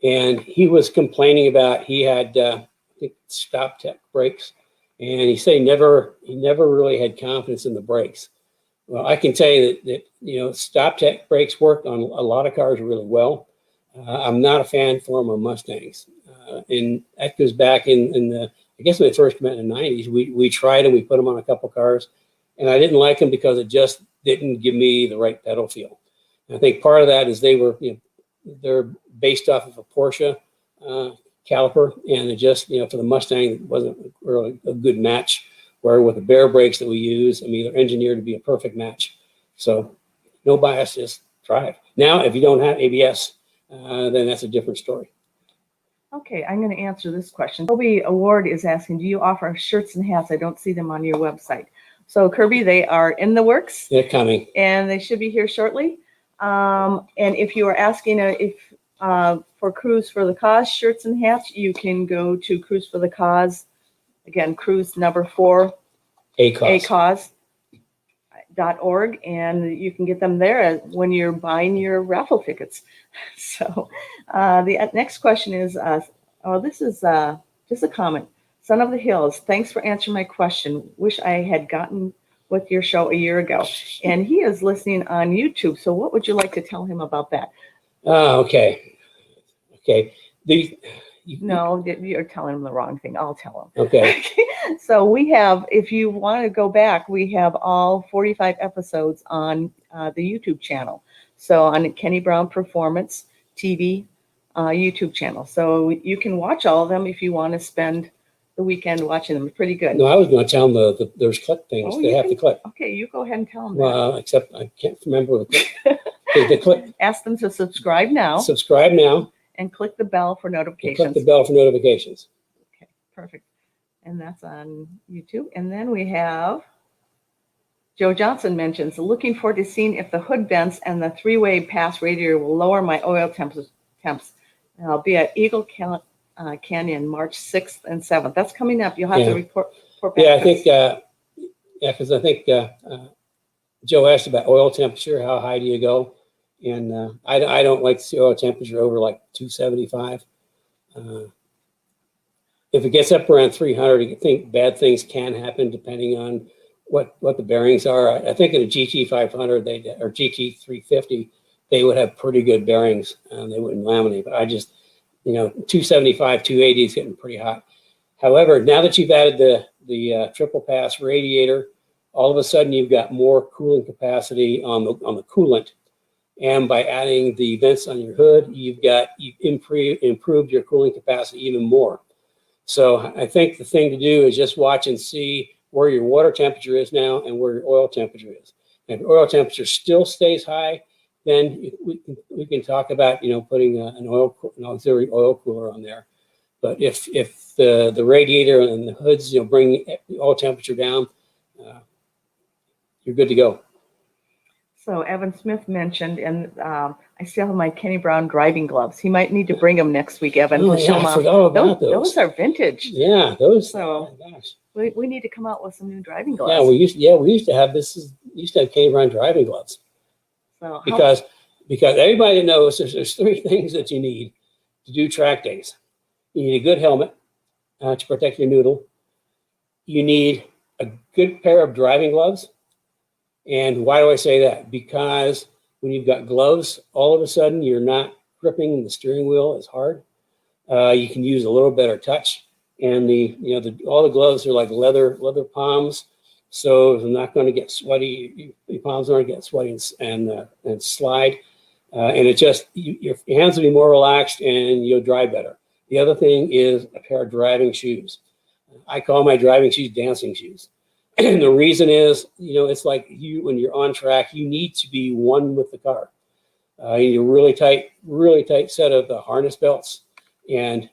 and he was complaining about he had I think Stop Tech brakes, and he said he never really had confidence in the brakes. Well, I can tell you that you know, Stop Tech brakes work on a lot of cars really well. I'm not a fan for them on Mustangs, and that goes back in the, I guess when they first met in the 90s. We tried them, we put them on a couple cars, and I didn't like them because it just didn't give me the right pedal feel. And I think part of that is they're based off of a Porsche caliper, and it just, you know, for the Mustang, it wasn't really a good match. Where with the Bear brakes that we use, I mean, they're engineered to be a perfect match. So no bias, just drive. Now, if you don't have ABS, then that's a different story. Okay, I'm going to answer this question. Toby Award is asking, do you offer shirts and hats? I don't see them on your website. So Kirby, they are in the works. They're coming. And they should be here shortly. And if you are asking for Cruise for the Cause shirts and hats, you can go to Cruise for the Cause. Again, Cruise number 4, acause.org, and you can get them there when you're buying your raffle tickets. So the next question is, this is just a comment. Son of the Hills, thanks for answering my question. Wish I had gotten with your show a year ago. And he is listening on YouTube. So what would you like to tell him about that? Okay. No, you're telling him the wrong thing. I'll tell him. Okay. So we have, if you want to go back, we have all 45 episodes on the YouTube channel. So on Kenny Brown Performance TV YouTube channel. So you can watch all of them if you want to spend the weekend watching them. It's pretty good. No, I was going to tell them there's click things. They have to click. Okay, you go ahead and tell them that. Except I can't remember the click. They click. Ask them to subscribe now. Subscribe now. And click the bell for notifications. Click the bell for notifications. Okay, perfect. And that's on YouTube. And then we have Joe Johnson mentions, looking forward to seeing if the hood vents and the 3-way pass radiator will lower my oil temps. And I'll be at Eagle Canyon March 6th and 7th. That's coming up. You'll have to report back. Yeah, I think, because I think Joe asked about oil temperature. How high do you go? And I don't like to see oil temperature over like 275. If it gets up around 300, you think bad things can happen depending on what the bearings are. I think in a GT500 or GT350, they would have pretty good bearings and they wouldn't laminate. But I just, 275, 280 is getting pretty hot. However, now that you've added the triple pass radiator, all of a sudden you've got more cooling capacity on the coolant. And by adding the vents on your hood, you've improved your cooling capacity even more. So I think the thing to do is just watch and see where your water temperature is now and where your oil temperature is. And if your oil temperature still stays high, then we can talk about putting an auxiliary oil cooler on there. But if the radiator and the hoods bring the oil temperature down, you're good to go. So Evan Smith mentioned, and I still have my Kenny Brown driving gloves. He might need to bring them next week, Evan. Oh, yeah, I forgot about those. Those are vintage. Yeah, those. So oh, gosh. We need to come out with some new driving gloves. Yeah, we used to have Kenny Brown driving gloves. So because everybody knows there's 3 things that you need to do track days. You need a good helmet, to protect your noodle. You need a good pair of driving gloves. And why do I say that? Because when you've got gloves, all of a sudden you're not gripping the steering wheel as hard. You can use a little better touch. And all the gloves are like leather palms, so they're not going to get sweaty. Your palms aren't going to get sweaty and slide. And it just your hands will be more relaxed and you'll drive better. The other thing is a pair of driving shoes. I call my driving shoes dancing shoes. And the reason is, it's like when you're on track, you need to be one with the car. You're really tight set of the harness belts, and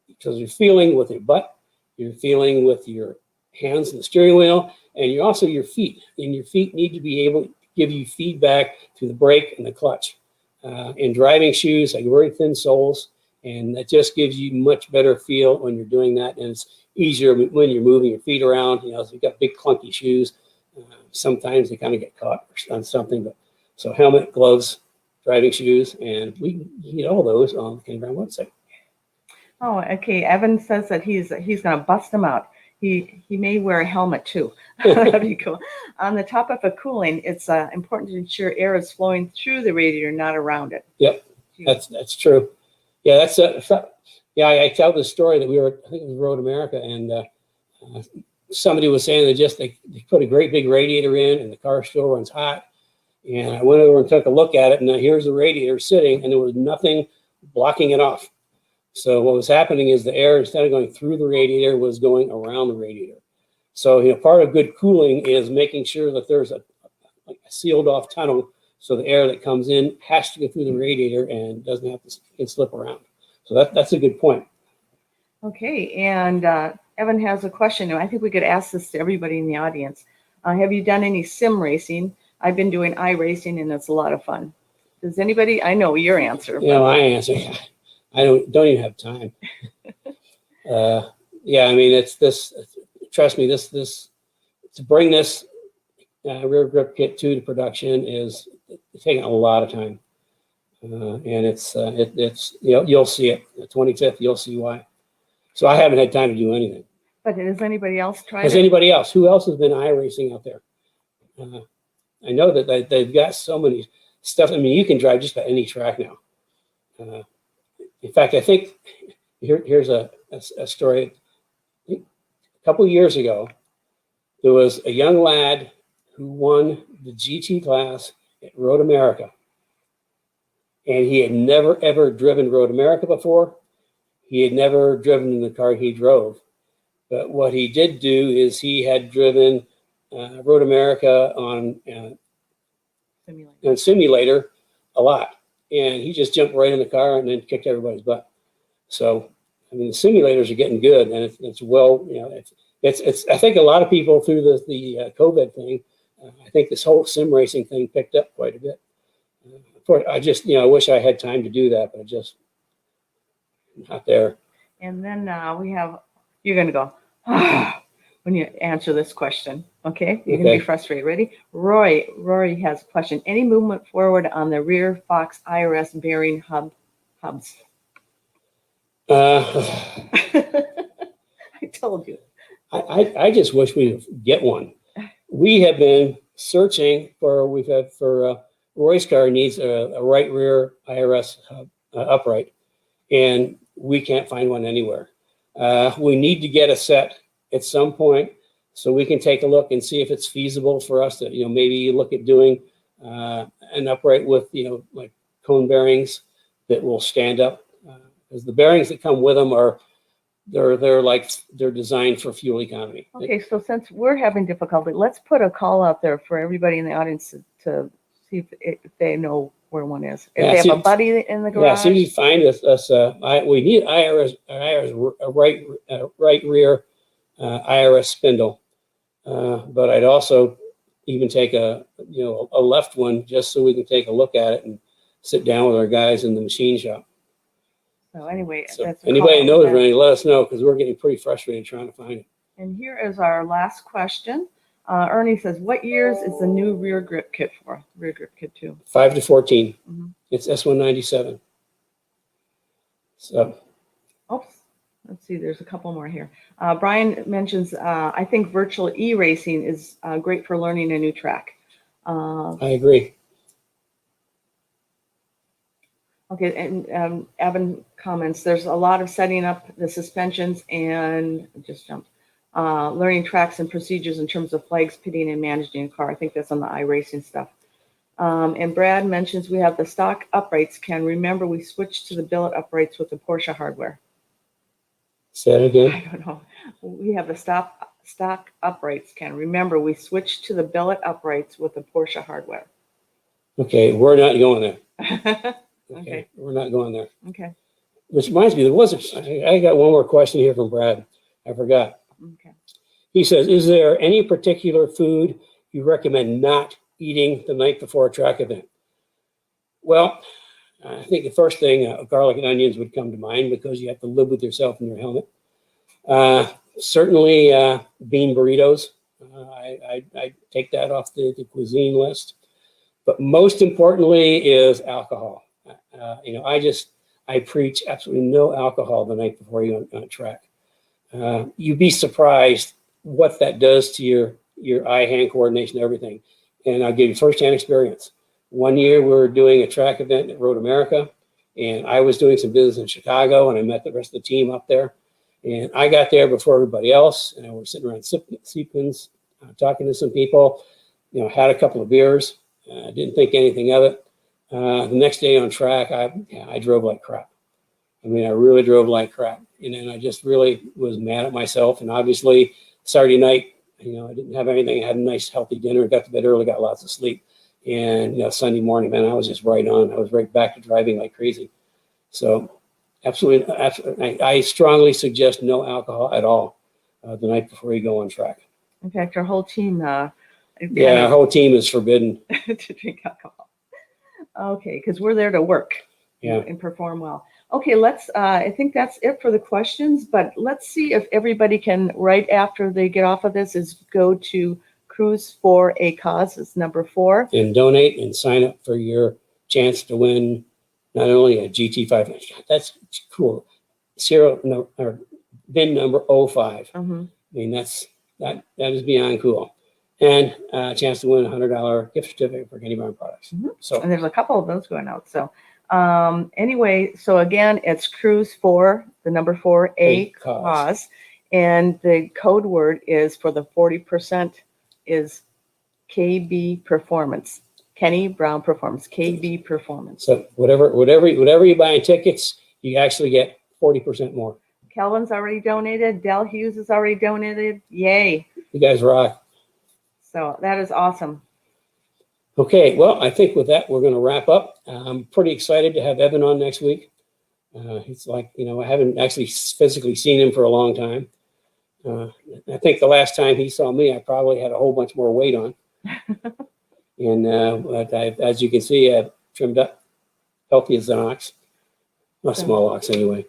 because you're feeling with your butt, you're feeling with your hands and the steering wheel, and you're also your feet. And your feet need to be able to give you feedback to the brake and the clutch. And driving shoes have very thin soles, and that just gives you much better feel when you're doing that. And it's easier when you're moving your feet around. If you've got big clunky shoes, sometimes they kind of get caught on something. So helmet, gloves, driving shoes, and we can get all those on the Campground website. Oh, okay. Evan says that he's going to bust them out. He may wear a helmet too. That'd be cool. On the topic of cooling, it's important to ensure air is flowing through the radiator, not around it. Yep, that's true. Yeah, I tell the story that I think it was Road America, and somebody was saying they put a great big radiator in, and the car still runs hot. And I went over and took a look at it, and here's the radiator sitting, and there was nothing blocking it off. So what was happening is the air, instead of going through the radiator, was going around the radiator. So, part of good cooling is making sure that there's a sealed off tunnel, so the air that comes in has to go through the radiator and doesn't have to slip around. So that's a good point. Okay, and Evan has a question, and I think we could ask this to everybody in the audience. Have you done any sim racing? I've been doing iRacing, and it's a lot of fun. Does anybody? I know your answer. My answer. I don't even have time. Yeah, I mean, it's this. Trust me, this to bring this rear grip kit to production is taking a lot of time, and it's you'll see it. The 25th, you'll see why. So I haven't had time to do anything. But has anybody else tried? Has anybody else? Who else has been iRacing out there? I know that they've got so many stuff. I mean, you can drive just about any track now. In fact, I think here's a story. A couple of years ago, there was a young lad who won the GT class at Road America. And he had never, ever driven Road America before. He had never driven in the car he drove. But what he did do is he had driven Road America on simulator a lot. And he just jumped right in the car and then kicked everybody's butt. So, I mean, the simulators are getting good, and it's well, it's. I think a lot of people through the COVID thing, I think this whole sim racing thing picked up quite a bit. Of course, I just, I wish I had time to do that, but I just not there. And then you're going to go, when you answer this question. Okay, you're going to be frustrated. Ready? Rory has a question. Any movement forward on the rear Fox IRS bearing hubs? I told you. I just wish we would get one. We have been searching for. Roy's car needs a right rear IRS hub, upright, and we can't find one anywhere. We need to get a set at some point, so we can take a look and see if it's feasible for us to, maybe look at doing an upright with, like cone bearings that will stand up. Because the bearings that come with them they're designed for fuel economy. Okay, so since we're having difficulty, let's put a call out there for everybody in the audience to see if they know where one is. If they have a buddy in the garage. Yeah, see if you find us. We need IRS right rear IRS spindle, but I'd also even take a left one just so we can take a look at it and sit down with our guys in the machine shop. So anyway, So that's anybody knows of any, let us know, because we're getting pretty frustrated trying to find it. And here is our last question. Ernie says, what years is the new rear grip kit for? Rear grip kit 2. 5 to 14. Mm-hmm. It's S197. So. Oops. Let's see, there's a couple more here. Brian mentions, I think virtual e-racing is great for learning a new track. I agree. Okay, and Evan comments, there's a lot of setting up the suspensions and just jumped. Learning tracks and procedures in terms of flags, pitting, and managing a car. I think that's on the iRacing stuff. And Brad mentions we have the stock uprights. Can remember we switched to the billet uprights with the Porsche hardware. Say it again. I don't know. We have the stock uprights. Can remember we switched to the billet uprights with the Porsche hardware. Okay, we're not going there. Okay. We're not going there. Okay. Which reminds me, there was I got one more question here from Brad. I forgot. Okay. He says, is there any particular food you recommend not eating the night before a track event? Well, I think the first thing, garlic and onions would come to mind because you have to live with yourself in your helmet. Certainly bean burritos. I take that off the cuisine list. But most importantly is alcohol. I preach absolutely no alcohol the night before you on a track. You'd be surprised what that does to your eye-hand coordination, everything. And I'll give you firsthand experience. One year we were doing a track event at Road America, and I was doing some business in Chicago, and I met the rest of the team up there. And I got there before everybody else, and we're sitting around Sequins, talking to some people, had a couple of beers. Didn't think anything of it. The next day on track, I drove like crap. I mean, I really drove like crap. And then I just really was mad at myself. And obviously, Saturday night, I didn't have anything. I had a nice, healthy dinner, got to bed early, got lots of sleep. And, Sunday morning, man, I was just right on. I was right back to driving like crazy. So absolutely, I strongly suggest no alcohol at all the night before you go on track. In fact, our whole team, our whole team is forbidden to drink alcohol. Okay, because we're there to work and perform well. Okay, I think that's it for the questions, but let's see if everybody can, right after they get off of this, is go to Cruise for a Cause. It's number 4. And donate and sign up for your chance to win not only a GT5, that's cool, VIN number 05. Mm-hmm. I mean, that is beyond cool. And a chance to win a $100 gift certificate for Kenny Brown products. Mm-hmm. So, and there's a couple of those going out. So anyway, so again, it's Cruise for the number 4 a cause. And the code word is for the 40% is KB Performance. Kenny Brown Performance, KB Performance. So whatever you buy in tickets, you actually get 40% more. Kelvin's already donated. Dell Hughes has already donated. Yay. You guys rock. So that is awesome. Okay, well, I think with that, we're going to wrap up. I'm pretty excited to have Evan on next week. He's like, I haven't actually physically seen him for a long time. I think the last time he saw me, I probably had a whole bunch more weight on. And as you can see, I've trimmed up healthy as an ox. Not small ox, anyway.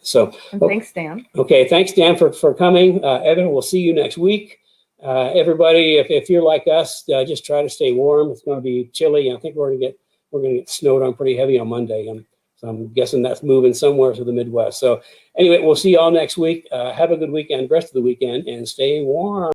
So thanks, Dan. Okay, thanks, Dan, for coming. Evan, we'll see you next week. Everybody, if you're like us, just try to stay warm. It's going to be chilly. I think we're going to get snowed on pretty heavy on Monday. So I'm guessing that's moving somewhere to the Midwest. So anyway, we'll see you all next week. Have a good weekend, rest of the weekend, and stay warm.